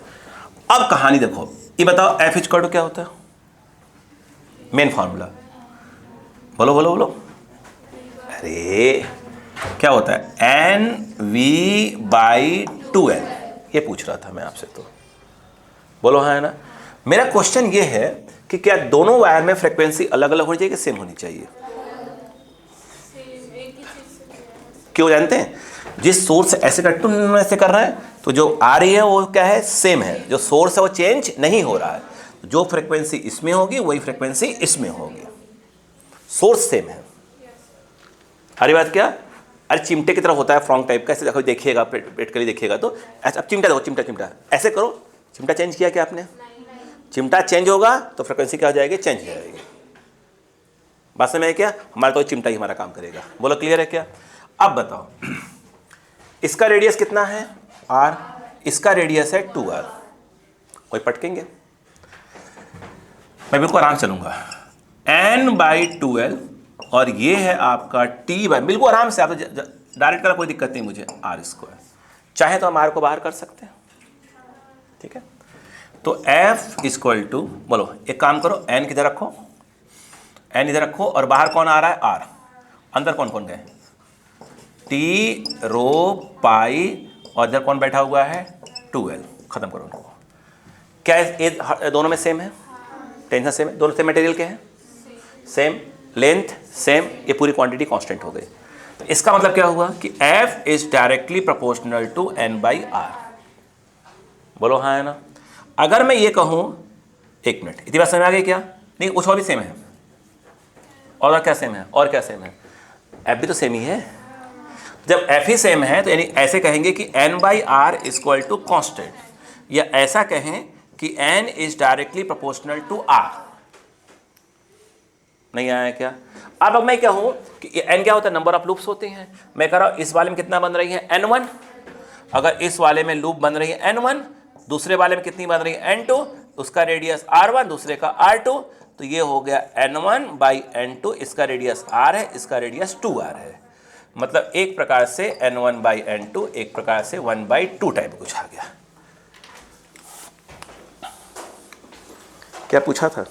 अब कहानी देखो, ये बताओ एफ इक्वल टू क्या होता है, मेन फॉर्मूला, बोलो बोलो बोलो, अरे क्या होता है, एन वी बाई 2L, ये पूछ रहा था मैं आपसे, तो बोलो हाँ है ना। मेरा क्वेश्चन ये है कि क्या दोनों वायर में फ्रीक्वेंसी अलग अलग होनी चाहिए कि सेम होनी चाहिए, क्यों जानते हैं, जिस सोर्स से ऐसे टून ऐसे कर रहा है, तो जो आ रही है वो क्या है, सेम है, जो सोर्स है वो चेंज नहीं हो रहा है, जो फ्रीक्वेंसी इसमें होगी वही फ्रीक्वेंसी इसमें होगी, सोर्स सेम है। अरे बात क्या, अरे चिमटे की तरह होता है, फ्रॉन्ग टाइप का, ऐसे देखो, देखिएगा प्रैक्टिकली देखिएगा तो ऐसा। अब चिमटा देखो, चिमटा चिमटा ऐसे करो, चिमटा चेंज किया क्या आपने, चिमटा चेंज होगा तो फ्रीक्वेंसी क्या हो जाएगी, चेंज हो जाएगी, बात समझ में क्या, हमारा तो चिमटा ही हमारा काम करेगा, बोलो क्लियर है क्या। अब बताओ, इसका रेडियस कितना है, R, इसका रेडियस है 2R, कोई पटकेंगे, मैं बिल्कुल आराम चलूंगा, n/2L, और ये है आपका T बाई, बिल्कुल आराम से, आप डायरेक्ट करा कोई दिक्कत नहीं मुझे, R स्क्वायर, चाहे तो हम R को बाहर कर सकते हैं, ठीक है। तो F इक्वल टू, बोलो एक काम करो, n किधर रखो, n इधर रखो, और बाहर कौन आ रहा है, R, अंदर कौन कौन गए, T रो पाई, और इधर कौन बैठा हुआ है, 2L, खत्म करो उनको। क्या ये दोनों में सेम है, टेंशन सेम है, दोनों सेम मटेरियल के हैं, सेम लेंथ सेम, ये पूरी क्वांटिटी कांस्टेंट हो गई। तो इसका मतलब क्या हुआ कि F is directly proportional to N/R, बोलो हाँ है ना। अगर मैं ये कहूँ, एक मिनट, इतनी बात समझ आ गई क्या, नहीं कुछ और भी सेम है, और क्या सेम है, और क्या सेम है, F भी तो सेम ही है। जब F ही सेम है तो यानी ऐसे कहेंगे कि N/R इक्वल टू कॉन्स्टेंट, या ऐसा कहें कि N is directly proportional to R, नहीं आया क्या? अब मैं क्या हूँ कि n क्या होता है, नंबर ऑफ लूप्स होते हैं। मैं कह रहा हूँ इस वाले में कितना बन रही है n1, अगर इस वाले में लूप बन रही है n1, दूसरे वाले में कितनी बन रही है n2, उसका रेडियस r1, दूसरे का r2, तो ये हो गया n1 बाई n2, इसका रेडियस r है, इसका रेडियस 2r है। मतलब एक प्रकार से n1 बाई n2, एक प्रकार से 1/2 टाइप कुछ आ गया। क्या पूछा था?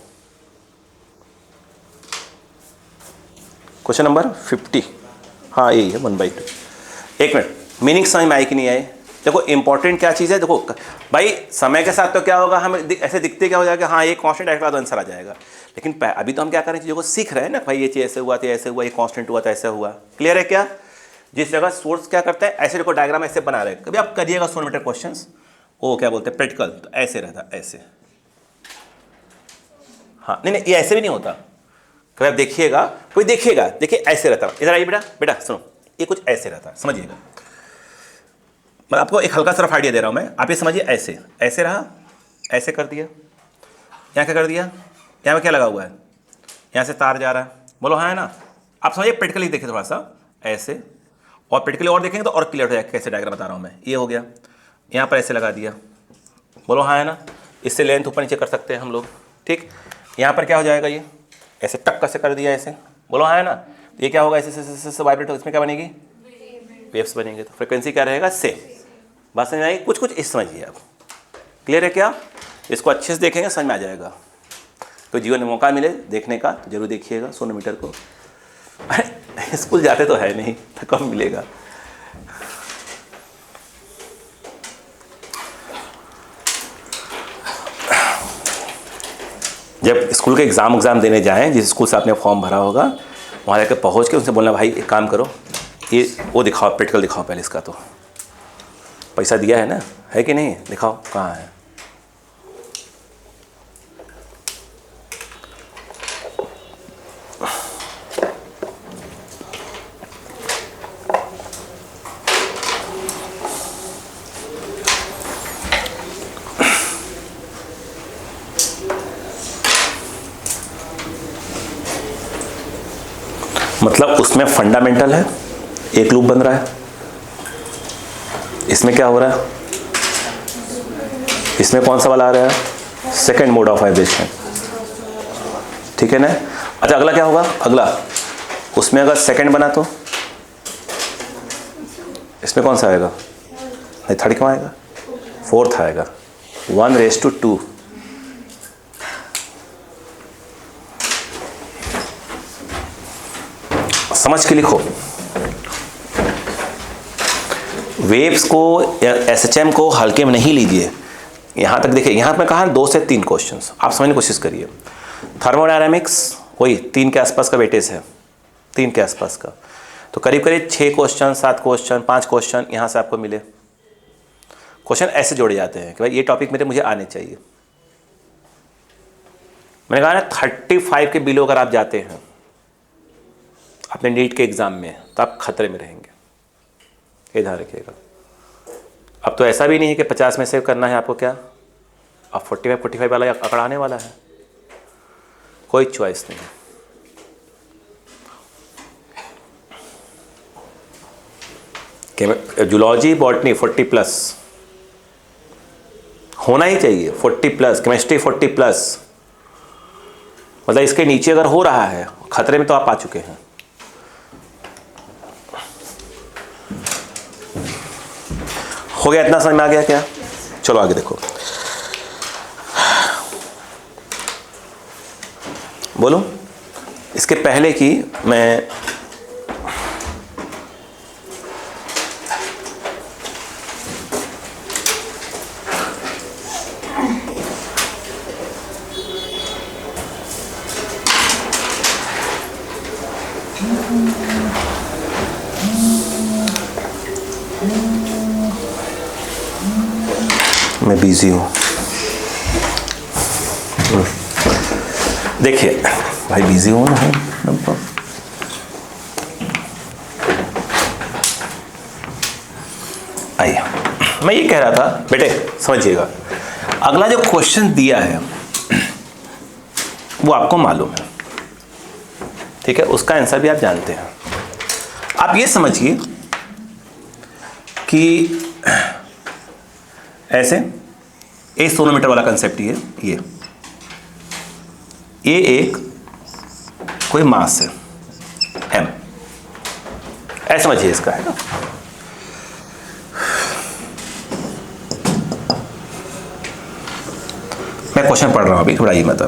Question number 50। हाँ यही है 1/2। एक मिनट, मीनिंग समझ में आई कि नहीं आई? देखो इंपॉर्टेंट क्या चीज़ है, देखो भाई समय के साथ तो क्या होगा, हम ऐसे दिखते क्या हो जाएगा, हाँ ये कांस्टेंट है, तो आंसर आ जाएगा। लेकिन अभी तो हम क्या करें, चीज़ों को सीख रहे हैं ना, भाई ये चीज़ ऐसे हुआ तो ऐसे हुआ, ये कांस्टेंट हुआ तो ऐसे हुआ। क्लियर है क्या? जिस जगह सोर्स क्या करता है, ऐसे देखो डायग्राम ऐसे बना रहे हैं, कभी आप करिएगा 100 मीटर क्वेश्चन, वो क्या बोलते हैं प्रैक्टिकल, तो ऐसे रहता ऐसे। हाँ नहीं ये ऐसे भी नहीं होता, कभी आप देखिएगा, कोई देखिएगा, देखिए ऐसे रहता। इधर आइए बेटा, बेटा सुनो, ये कुछ ऐसे रहता, समझिएगा। मैं आपको एक हल्का सा आइडिया दे रहा हूँ मैं, आप ये समझिए, ऐसे ऐसे रहा, ऐसे कर दिया, यहाँ क्या कर दिया, यहाँ पे क्या लगा हुआ है, यहाँ से तार जा रहा है, बोलो हाँ है ना? आप समझिए प्रैक्टिकली देखिए थोड़ा सा ऐसे, और प्रैक्टिकली और देखेंगे तो और क्लियर हो जाएगा कैसे डायग्राम बता रहा हूँ मैं। ये हो गया, यहाँ पर ऐसे लगा दिया, बोलो हाँ है ना? इससे लेंथ ऊपर नीचे कर सकते हैं हम लोग, ठीक। यहाँ पर क्या हो जाएगा, ये ऐसे टक्का से कर दिया ऐसे, बोलो हाँ है ना? ये क्या होगा, ऐसे वाइब्रेट हो, इसमें क्या बनेगी, वेव्स बनेंगे। तो फ्रिक्वेंसी क्या रहेगा, सेम। बात समझ में आएगी? कुछ कुछ इस समझिए आप। क्लियर है क्या? इसको अच्छे से देखेंगे समझ में आ जाएगा। तो जीवन में मौका मिले देखने का तो जरूर देखिएगा 100 मीटर को। स्कूल जाते तो है नहीं, तो कब मिलेगा। जब स्कूल के एग्ज़ाम देने जाएं, जिस स्कूल से आपने फॉर्म भरा होगा, वहाँ जाकर पहुँच के उनसे बोलना, भाई एक काम करो, ये वो दिखाओ, प्रैक्टिकल दिखाओ पहले इसका, तो पैसा दिया है ना, है कि नहीं, दिखाओ कहाँ है। मतलब उसमें फंडामेंटल है, एक लूप बन रहा है, इसमें क्या हो रहा है, इसमें कौन सा वाला आ रहा है, सेकेंड मोड ऑफ वाइब्रेशन, ठीक है ना। अच्छा अगला क्या होगा, अगला उसमें अगर सेकेंड बना तो इसमें कौन सा आएगा, नहीं थर्ड क्यों आएगा, फोर्थ आएगा, 1:2। समझ के लिखो। वेव्स को या एसएचएम को हल्के में नहीं लीजिए। यहाँ तक देखिए, यहाँ पे कहा 2 से 3 क्वेश्चंस, आप समझने की कोशिश करिए। थर्मोडायनामिक्स वही 3 के आसपास का वेटेज है, 3 के आसपास का, तो करीब करीब 6 क्वेश्चन, 7 क्वेश्चन, 5 क्वेश्चन यहाँ से आपको मिले। क्वेश्चन ऐसे जोड़े जाते हैं कि भाई ये टॉपिक मुझे आने चाहिए। मैंने कहा ना 35 के बिलो अगर आप जाते हैं अपने नीट के एग्ज़ाम में तो आप खतरे में रहेंगे, ये ध्यान रखिएगा। अब तो ऐसा भी नहीं है कि 50 में से करना है आपको, क्या अब 45 वाला आंकड़ा आने वाला है, कोई चॉइस नहीं। जूलॉजी बॉटनी 40+ होना ही चाहिए, 40+, केमिस्ट्री 40+, मतलब इसके नीचे अगर हो रहा है खतरे में तो आप आ चुके हैं। हो गया, इतना समझ में आ गया क्या? चलो आगे देखो, बोलो। इसके पहले कि मैं बिजी हूँ, देखिए भाई बिजी हूँ ना, आइए। मैं ये कह रहा था बेटे समझिएगा, अगला जो क्वेश्चन दिया है वो आपको मालूम है, ठीक है, उसका आंसर भी आप जानते हैं। आप ये समझिए कि ऐसे एक सोनोमीटर वाला कंसेप्ट ये एक कोई मास है m, ऐसे समझिए इसका, है ना। मैं क्वेश्चन पढ़ रहा हूं अभी, घबराइए मत।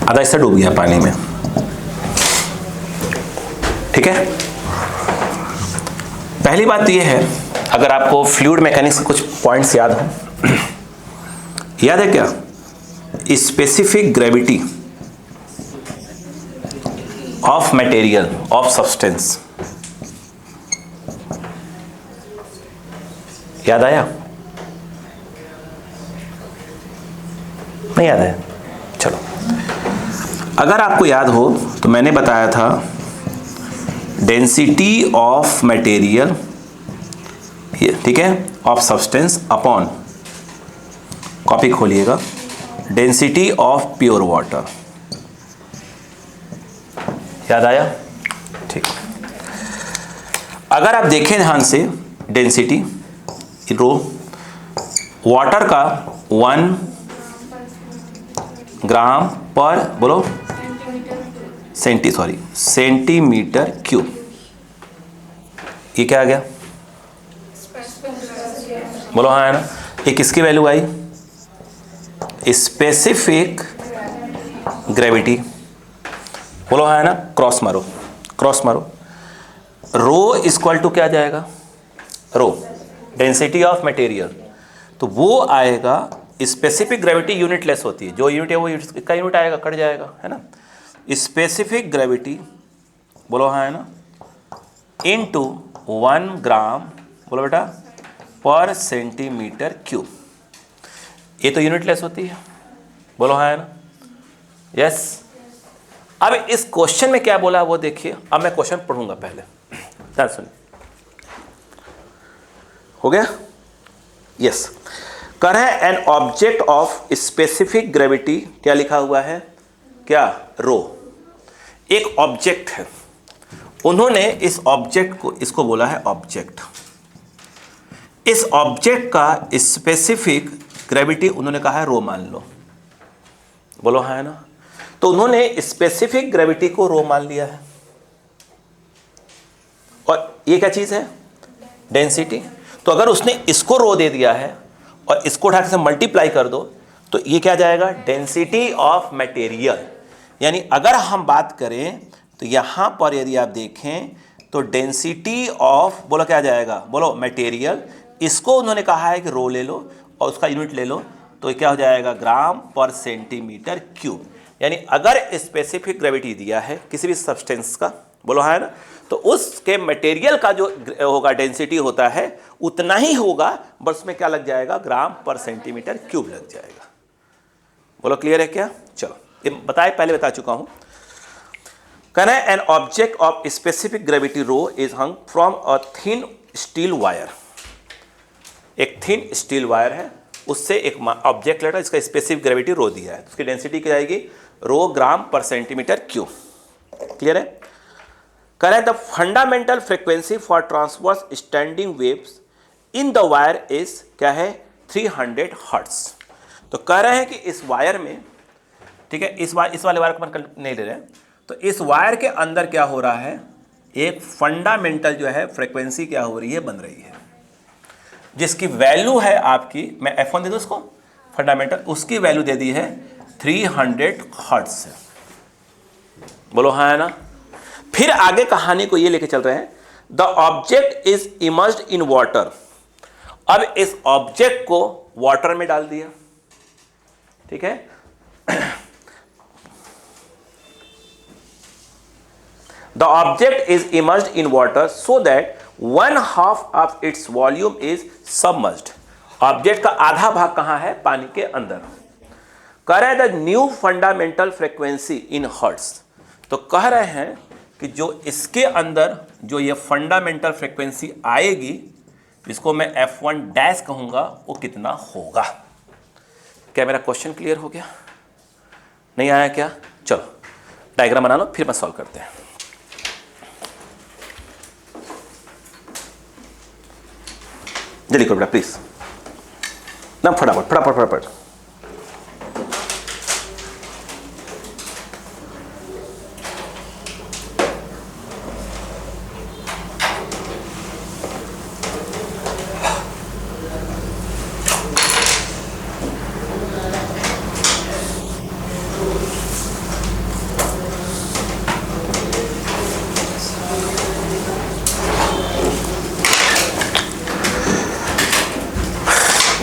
आधा हिस्सा डूब गया पानी में, ठीक है। पहली बात तो यह है, अगर आपको फ्लूइड मैकेनिक्स के कुछ पॉइंट्स याद हो, याद है क्या, specific gravity of material of substance, याद आया? नहीं याद है? चलो, अगर आपको याद हो तो मैंने बताया था डेंसिटी ऑफ मटेरियल, ठीक है, ऑफ सब्सटेंस अपॉन, कॉपी खोलिएगा, डेंसिटी ऑफ प्योर वाटर, याद आया? ठीक। अगर आप देखें ध्यान से, डेंसिटी रो वाटर का 1 ग्राम पर, बोलो, सेंटीमीटर क्यूब, ये क्या आ गया? बोलो हाँ, है ना। ये किसकी वैल्यू आई? स्पेसिफिक ग्रेविटी, बोलो हाँ, है ना। क्रॉस मारो, क्रॉस मारो। रो इक्वल टू क्या जाएगा? रो डेंसिटी ऑफ मटेरियल, तो वो आएगा, स्पेसिफिक ग्रेविटी यूनिट लेस होती है, जो यूनिट है वो इसका यूनिट आएगा, कट जाएगा, है ना। स्पेसिफिक ग्रेविटी, बोलो हाँ, है ना, इनटू 1 ग्राम, बोलो बेटा, पर सेंटीमीटर क्यूब, ये तो यूनिट लेस होती है, बोलो हाँ, है ना। यस। अब इस क्वेश्चन में क्या बोला वो देखिए। अब मैं क्वेश्चन पढ़ूंगा पहले, ध्यान सुनिए। हो गया? यस। कर है an object of specific gravity, क्या लिखा हुआ है? क्या? रो। एक ऑब्जेक्ट है, उन्होंने इस ऑब्जेक्ट को, इसको बोला है ऑब्जेक्ट। इस ऑब्जेक्ट का स्पेसिफिक ग्रेविटी उन्होंने कहा है रो, मान लो, बोलो हाँ, है ना। तो उन्होंने स्पेसिफिक ग्रेविटी को रो मान लिया है, और ये क्या चीज है? डेंसिटी। तो अगर उसने इसको रो दे दिया है और इसको उठा के मल्टीप्लाई कर दो, तो ये क्या जाएगा? Density of material. यानी अगर हम बात करें तो यहां पर यदि आप देखें तो डेंसिटी ऑफ, बोलो क्या जाएगा? बोलो मटेरियल। इसको उन्होंने कहा है कि रो ले लो और उसका यूनिट ले लो, तो ये क्या हो जाएगा? ग्राम पर सेंटीमीटर क्यूब। यानी अगर स्पेसिफिक ग्रेविटी दिया है किसी भी सब्सटेंस का, बोलो हाँ, है ना, तो उसके मटेरियल का जो होगा डेंसिटी होता है उतना ही होगा, बस उसमें क्या लग जाएगा? ग्राम पर सेंटीमीटर क्यूब लग जाएगा। बोलो क्लियर है क्या? चलो, ये बताए, पहले बता चुका हूं। कहना है an object of specific gravity rho is hung from a thin steel wire. एक थिन स्टील वायर है, उससे एक ऑब्जेक्ट लेटा, इसका स्पेसिफिक ग्रेविटी रो दिया है, उसकी डेंसिटी क्या आएगी? रो ग्राम पर सेंटीमीटर क्यूब। क्लियर है? करें the fundamental frequency for transverse standing waves in the wire is, क्या है? 300 हर्ट्ज। तो कह रहे हैं कि इस वायर में, ठीक है, इस वाले वायर को नहीं ले रहे हैं, तो इस वायर के अंदर क्या हो रहा है? एक फंडामेंटल जो है फ्रीक्वेंसी क्या हो रही है? बन रही है, जिसकी वैल्यू है आपकी, मैं F1 दे दूं उसको, फंडामेंटल, उसकी वैल्यू दे दी है 300 हर्ट्ज से। बोलो हाँ, है ना। फिर आगे कहानी को ये लेके चल रहे हैं, the object is immersed in water. अब इस ऑब्जेक्ट को वाटर में डाल दिया, ठीक है। The object is immersed in water so that 1/2 of its volume is submerged. Object का आधा भाग कहां है? पानी के अंदर। कह रहे the new fundamental frequency in hertz. तो कह रहे हैं कि जो इसके अंदर जो ये फंडामेंटल फ्रीक्वेंसी आएगी, जिसको मैं F1 डैश कहूँगा, वो कितना होगा। क्या मेरा क्वेश्चन क्लियर हो गया? नहीं आया क्या? चलो डायग्राम बना लो, फिर मैं सॉल्व करते हैं। जल्दी करो बेटा प्लीज ना, फटाफट फटाफट फटाफट।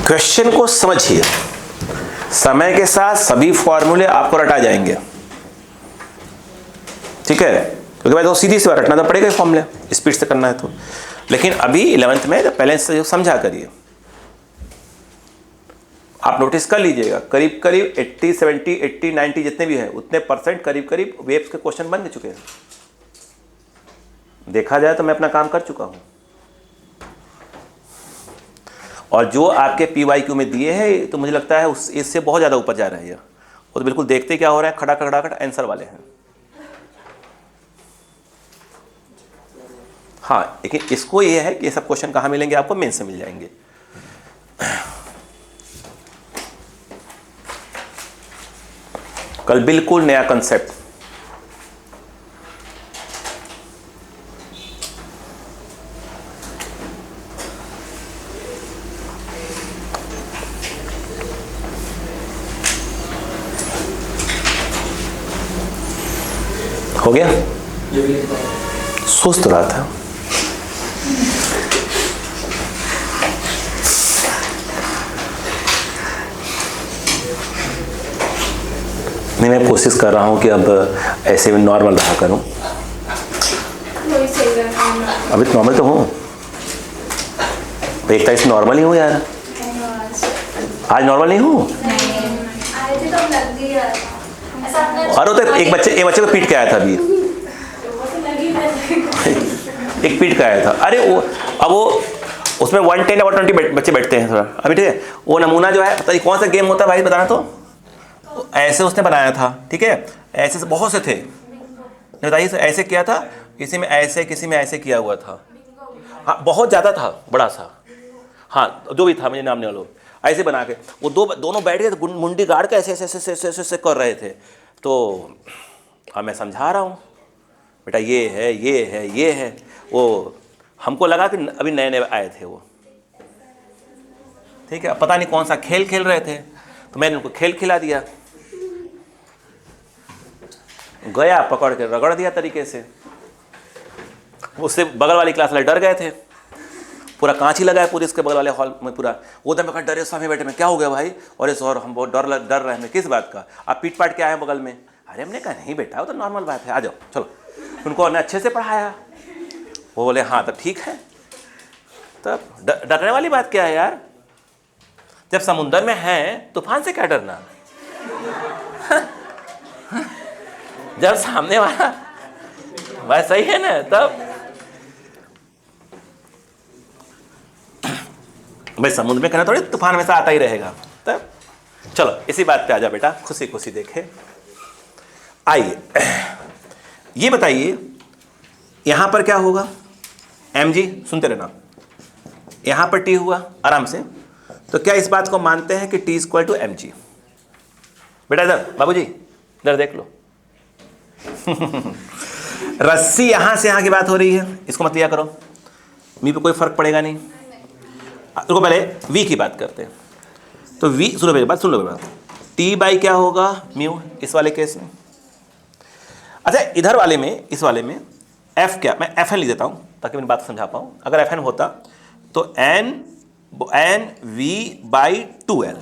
क्वेश्चन को समझिए, समय के साथ सभी फॉर्मूले आपको रटा जाएंगे, ठीक है, क्योंकि भाई तो सीधी सी बात रटना तो पड़ेगा फॉर्मूले, स्पीड से करना है तो। लेकिन अभी 11th में तो पहले से समझा करिए। आप नोटिस कर लीजिएगा, करीब करीब 80 70 80 90 जितने भी हैं उतने परसेंट करीब करीब वेव्स के क्वेश्चन बन चुके हैं। देखा जाए तो मैं अपना काम कर चुका हूं, और जो आपके PYQ में दिए हैं तो मुझे लगता है उस इससे बहुत ज़्यादा ऊपर जा रहा है ये। वो तो बिल्कुल देखते क्या हो रहा है, खड़ा खड़ाखट आंसर वाले हैं। हाँ, लेकिन इसको ये है कि ये सब क्वेश्चन कहाँ मिलेंगे आपको, मेन से मिल जाएंगे। कल बिल्कुल नया कंसेप्ट, हो गया। सोच तो रहा था नहीं, मैं कोशिश कर रहा हूँ कि अब ऐसे में नॉर्मल रहा करूँ। अभी तो नॉर्मल तो हूँ, एक तरह से नॉर्मल ही हूँ यार। आज नॉर्मल नहीं हूँ। और तो एक बच्चे को पीट के आया था अभी, एक पीट के आया था। अरे वो अब वो उसमें 110 या 120 बच्चे बैठते हैं थोड़ा अभी, ठीक है। वो नमूना जो है पता नहीं कौन सा गेम होता है भाई, बताना तो। ऐसे उसने बनाया था, ठीक है, ऐसे बहुत से थे, बताइए ऐसे किया था, किसी में ऐसे किसी में ऐसे किया हुआ था। हाँ बहुत ज़्यादा था, बड़ा सा, हाँ जो भी था मुझे नाम नहीं लो। ऐसे बना के वो दोनों बैठ गए, मुंडी गाड़ के ऐसे ऐसे ऐसे ऐसे ऐसे कर रहे थे। तो अब मैं समझा रहा हूँ बेटा ये है ये है ये है। वो हमको लगा कि अभी नए नए आए थे वो, ठीक है, पता नहीं कौन सा खेल खेल रहे थे, तो मैंने उनको खेल खिला दिया, गया पकड़ के रगड़ दिया तरीके से। उससे बगल वाली क्लास वाले डर गए थे, पूरा कांच ही लगा है पूरे इसके बगल वाले हॉल में पूरा। वो दम में डरे सामने बैठे में, क्या हो गया भाई? और सर हम बहुत डर रहे हैं। किस बात का? आप पीट पाट के आए हैं बगल में? अरे हमने कहा नहीं बेटा वो तो नॉर्मल बात है, आ जाओ चलो। उनको हमने अच्छे से पढ़ाया, वो बोले हाँ तब ठीक है। तब डरने वाली बात क्या है यार, जब समुद्र में है तूफान से क्या डरना। जब सामने वाला बात सही है ना, तब भाई समुद्र में कहना थोड़ी तूफान हमेशा आता ही रहेगा। तब चलो इसी बात पे आ जा बेटा, खुशी खुशी देखे। आइए ये बताइए यहां पर क्या होगा, mg सुनते रहना, यहां पर t हुआ आराम से, तो क्या इस बात को मानते हैं कि t इक्वल टू mg? बेटा इधर बाबूजी इधर देख लो। रस्सी यहां से यहां की बात हो रही है, इसको मत लिया करो, मी पे कोई फर्क पड़ेगा नहीं। रुको पहले v की बात करते हैं। तो v सुनो मेरी बात, सुन लो बात, t बाई क्या होगा म्यू इस वाले केस में। अच्छा इधर वाले में, इस वाले में f क्या, मैं fn लिख देता हूं ताकि मैं बात समझा पाऊं। अगर fn होता तो n v बाई 2l,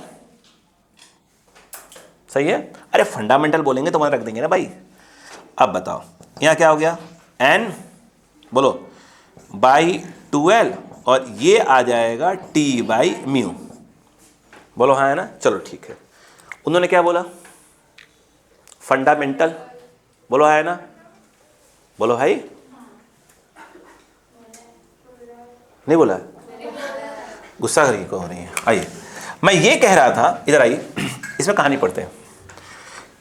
सही है। अरे फंडामेंटल बोलेंगे तो वहां रख देंगे ना भाई। अब बताओ यहां क्या हो गया, n बोलो बाई 2l, और ये आ जाएगा t बाई म्यू, बोलो हाँ है ना। चलो ठीक है, उन्होंने क्या बोला, फंडामेंटल, बोलो है ना। बोलो भाई, नहीं बोला? गुस्सा करिए को हो रही है। आइए, मैं ये कह रहा था, इधर आइए, इसमें कहानी पढ़ते हैं।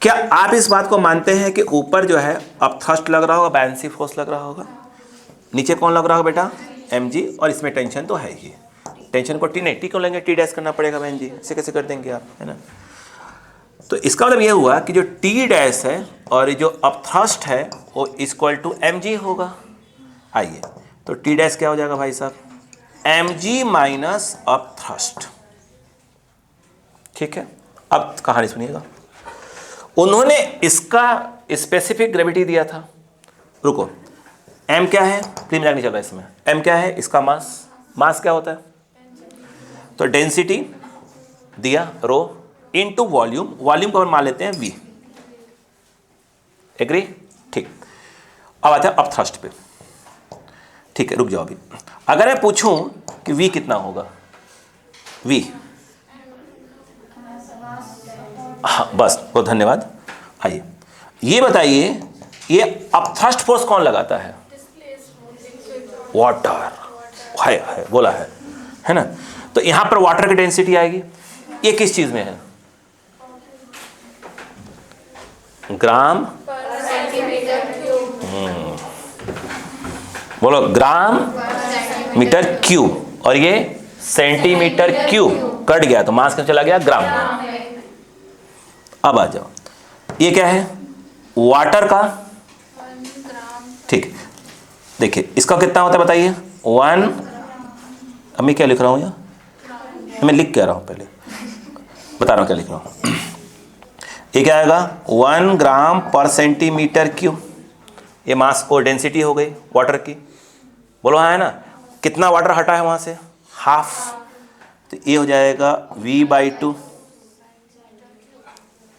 क्या आप इस बात को मानते हैं कि ऊपर जो है अब थ्रस्ट लग रहा होगा, बायनेंसी फोर्स लग रहा होगा, नीचे कौन लग रहा होगा बेटा? mg, और इसमें टेंशन तो है ही। टेंशन को टी नहीं, टी क्यों लेंगे? टी डैश करना पड़ेगा बहन जी, ऐसे कैसे कर देंगे आप, है ना? तो इसका मतलब ये हुआ कि जो टी डैश है और जो अप थ्रस्ट है वो इक्वल टू mg होगा। आइए, तो टी डैश क्या हो जाएगा भाई साहब? mg minus up thrust. ठीक है, अब कहानी सुनिएगा। उन्होंने इसका स्पेसिफिक ग्रेविटी दिया था। रुको, m क्या है? प्री मिलाक नहीं चल रहा है इसमें। m क्या है? इसका मास। मास क्या होता है? तो डेंसिटी दिया रो इनटू वॉल्यूम, वॉल्यूम को हम मान लेते हैं v। एग्री? ठीक। अब आता है अप थ्रस्ट पे। ठीक है, रुक जाओ अभी। अगर मैं पूछूं कि v कितना होगा? v, हाँ बस, बहुत धन्यवाद। आइए, ये बताइए, ये अप थ्रस्ट फोर्स कौन लगाता है? वाटर। है बोला है ना? तो यहां पर वाटर की डेंसिटी आएगी। ये किस चीज में है? ग्राम पर सेंटीमीटर क्यूब। बोलो, ग्राम मीटर क्यूब, और ये सेंटीमीटर क्यूब। कट गया तो मास कितना चला गया? ग्राम में। अब आ जाओ, ये क्या है? वाटर का। ठीक, देखिए इसका कितना होता है बताइए? 1, अब मैं क्या लिख रहा हूँ यार? मैं लिख क्या रहा हूँ, पहले बता रहा हूँ क्या लिख रहा हूँ। ये क्या आएगा? 1 ग्राम पर सेंटीमीटर क्यूब। ये मास और डेंसिटी हो गई वाटर की। बोलो हाँ, है ना? कितना वाटर हटा है वहाँ से? हाफ। तो ये हो जाएगा v/2।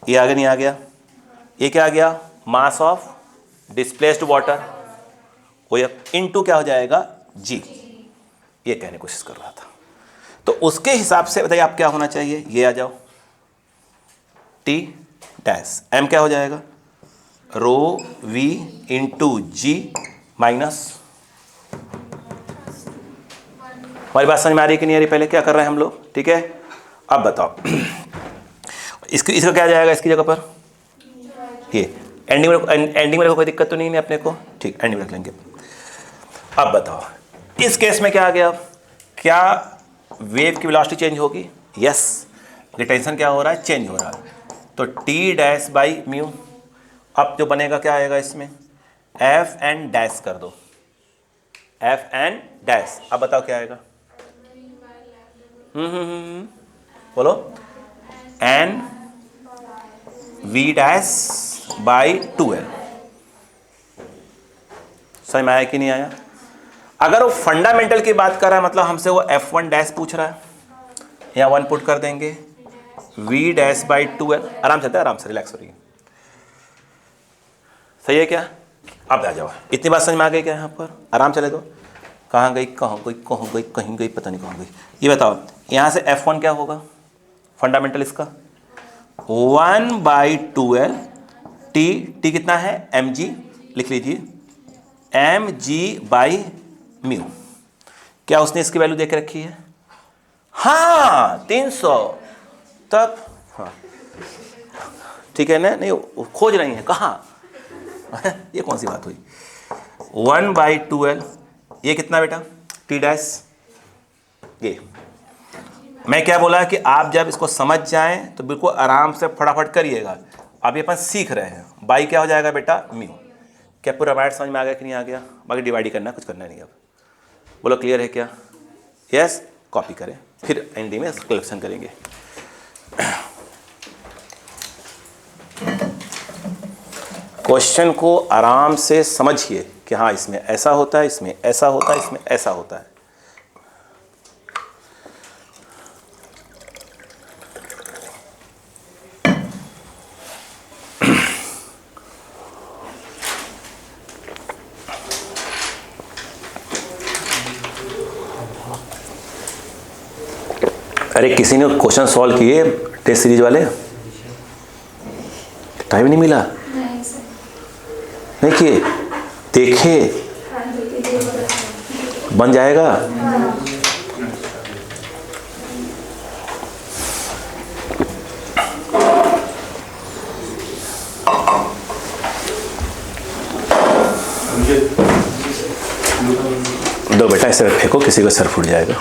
ये आगे नहीं आ गया? ये क्या आ गया? Mass of displaced water. वो इनटू क्या हो जाएगा? g। ये कहने की कोशिश कर रहा था। तो उसके हिसाब से बताइए आप क्या होना चाहिए? ये आ जाओ, t डैश m क्या हो जाएगा? रो v इंटू जी माइनस। हमारी बात समझ में आ रही है कि नहीं आ रही? पहले क्या कर रहे हैं हम लोग? ठीक है, अब बताओ इसका क्या जाएगा इसकी जगह पर? ये एंडिंग में रखो, कोई दिक्कत तो नहीं है अपने को? ठीक, एंडिंग में रख लेंगे। अब बताओ इस केस में क्या आ गया? क्या वेव की वेलोसिटी चेंज होगी? यस। टेंशन क्या हो रहा है? चेंज हो रहा है। तो टी डैश बाई म्यू। अब जो बनेगा क्या आएगा इसमें? एफ एन डैश कर दो, एफ एन डैश। अब बताओ क्या आएगा? बोलो, N V dash by 2l। समझ में आया कि नहीं आया? अगर वो फंडामेंटल की बात कर रहा है, मतलब हमसे वो f1 डैश पूछ रहा है, यहाँ 1 पुट कर देंगे, v डैश बाई 2l। आराम से, आराम से, रिलैक्स हो रही है। सही है क्या? अब आ जाओ, इतनी बात समझ में आ गई क्या? यहाँ पर आराम चले दो। कहाँ गई, कहाँ गई, कहाँ गई, कहीं गई, पता नहीं कहाँ गई। ये बताओ, यहाँ से f1 क्या होगा फंडामेंटल इसका? 1/2l। टी कितना है? mg, लिख लीजिए, mg/μ। क्या उसने इसकी वैल्यू दे के रखी है? हाँ, 300। तब हाँ ठीक है ना? नहीं खोज रही है कहाँ? ये कौन सी बात हुई? 1/2l। ये कितना बेटा? T dash. ये मैं क्या बोला कि आप जब इसको समझ जाएं तो बिल्कुल आराम से फटाफट करिएगा। अभी अपन सीख रहे हैं। बाई क्या हो जाएगा बेटा? म्यू। क्या पूरा मैथ समझ में आ गया कि नहीं आ गया? बाकी डिवाइड ही करना, कुछ करना नहीं। अब बोलो क्लियर है क्या? यस। कॉपी करें, फिर एंडिंग में कलेक्शन करेंगे। क्वेश्चन को आराम से समझिए कि हाँ इसमें ऐसा होता है, इसमें ऐसा होता है, इसमें ऐसा होता है। अरे किसी ने क्वेश्चन सॉल्व किए टेस्ट सीरीज वाले? टाइम नहीं मिला? नहीं किए? देखे बन जाएगा। दो बेटा इसे फेंको, किसी का सर फूट जाएगा।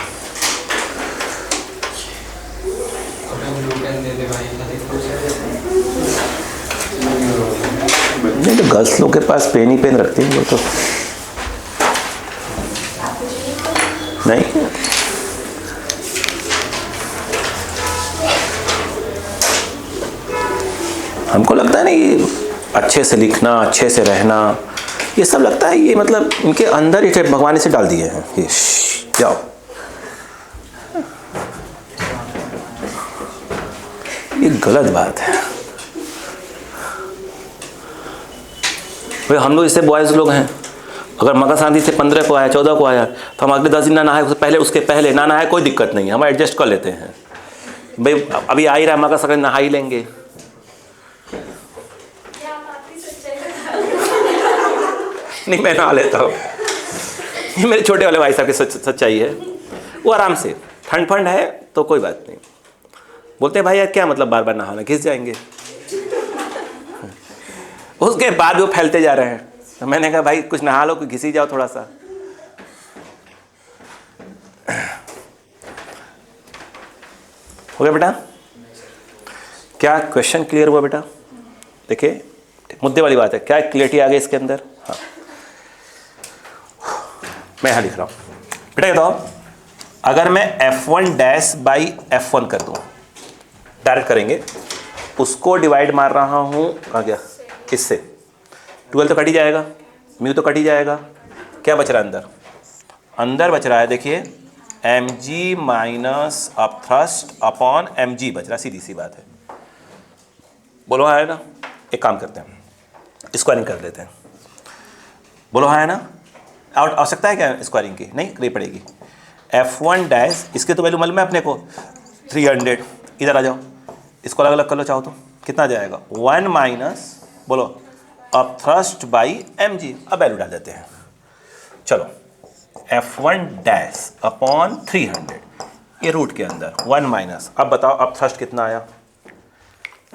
नहीं तो गर्ल्स लोग के पास पेन ही पेन रखती हैं वो तो। नहीं हमको लगता है ना ये अच्छे से लिखना, अच्छे से रहना, ये सब लगता है ये मतलब इनके अंदर ही भगवान से डाल दिए हैं। ये जाओ, ये गलत बात है भाई। हम लोग इससे बॉयज़ लोग हैं, अगर मकर संक्रांति से 15 को आया, 14 को आया, तो हम अगले 10 दिन ना नहाए, उसके पहले ना नहाए कोई दिक्कत नहीं है, हम एडजस्ट कर लेते हैं भाई। अभी आ ही रहा है मकर संक्रांति, नहा ही लेंगे। नहीं मैं नहा लेता हूँ, ये मेरे छोटे वाले भाई साहब की सच्चाई है। वो आराम से ठंड फंड है तो कोई बात नहीं, बोलते हैं भाई यार क्या मतलब बार बार नहाना, घिस जाएंगे। उसके बाद वो फैलते जा रहे हैं, तो मैंने कहा भाई कुछ नहा लो, कुछ घिसी जाओ थोड़ा सा। हो गया बेटा? क्या क्वेश्चन क्लियर हुआ बेटा? देखिए मुद्दे वाली बात है, क्या क्लियरिटी आ गई इसके अंदर? हाँ मैं यहाँ लिख रहा हूँ बेटा। बताओ अगर मैं f1 डैश बाई f1 कर दूँ, डायरेक्ट करेंगे, उसको डिवाइड मार रहा हूँ कहाँ गया इससे, 12 तो कट ही जाएगा, म्यू तो कट ही जाएगा, क्या बच रहा है अंदर? अंदर बच रहा है देखिए mg minus upthrust upon mg बच रहा, सीधी सी बात है। बोलो हाँ है ना? एक काम करते हैं, स्क्वायरिंग कर देते हैं। बोलो हाँ है ना? आवश्यकता है क्या स्क्वायरिंग की? नहीं करनी पड़ेगी। f1 डैश, इसके तो वैल्यू मालूम है अपने को 300, इधर आ जाओ, इसको अलग अलग कर लो चाहो तो, कितना जाएगा 1 माइनस बोलो अपथ्रस्ट बाई mg। अब वैल्यू डाल देते हैं, चलो f1 डैश अपॉन 300, ये रूट के अंदर 1 माइनस, अब बताओ अपथ्रस्ट कितना आया?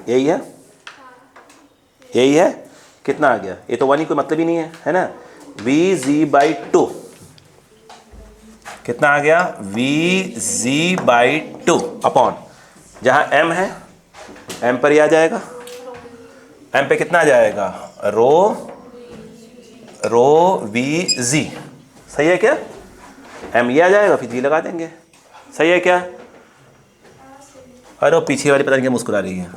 यही है, यही है, कितना आ गया? ये तो 1 ही कोई मतलब ही नहीं है, है ना? vg/2 कितना आ गया? vg/2 अपॉन, जहाँ m है m पर ही आ जाएगा, m पे कितना आ जाएगा? रो vg, सही है क्या? m ये आ जाएगा, फिर g लगा देंगे, सही है क्या? अरे पीछे वाली पता नहीं क्या मुस्कुरा रही है।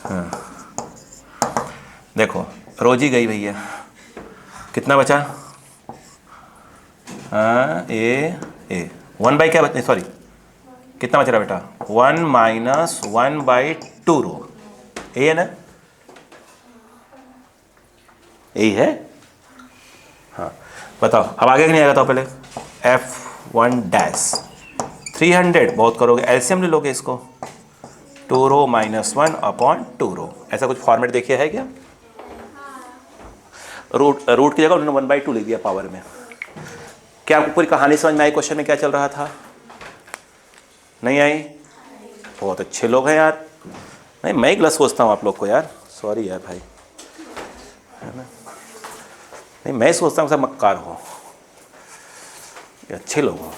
हाँ देखो रो जी गई भैया, कितना बचा? हाँ ए 1 बाई क्या बचा, सॉरी कितना बच रहा बेटा? 1 माइनस 1/2 रो, यही है ना? यही है। हाँ बताओ अब आगे नहीं आएगा तो पहले f1 डैश 300 बहुत करोगे, एलसीएम ले लोगे इसको, 2 रो माइनस 1 अपॉन 2 रो, ऐसा कुछ फॉर्मेट देखिए है क्या? रूट की जगह उन्होंने 1/2 ले दिया पावर में। क्या आपको पूरी कहानी समझ में आई? क्वेश्चन में क्या चल रहा था? नहीं आई? बहुत अच्छे लोग हैं यार। नहीं मैं ही गलत सोचता हूँ आप लोग को यार, सॉरी यार भाई, है ना? नहीं मैं सोचता हूँ सब मक्कार हो, अच्छे लोग हो।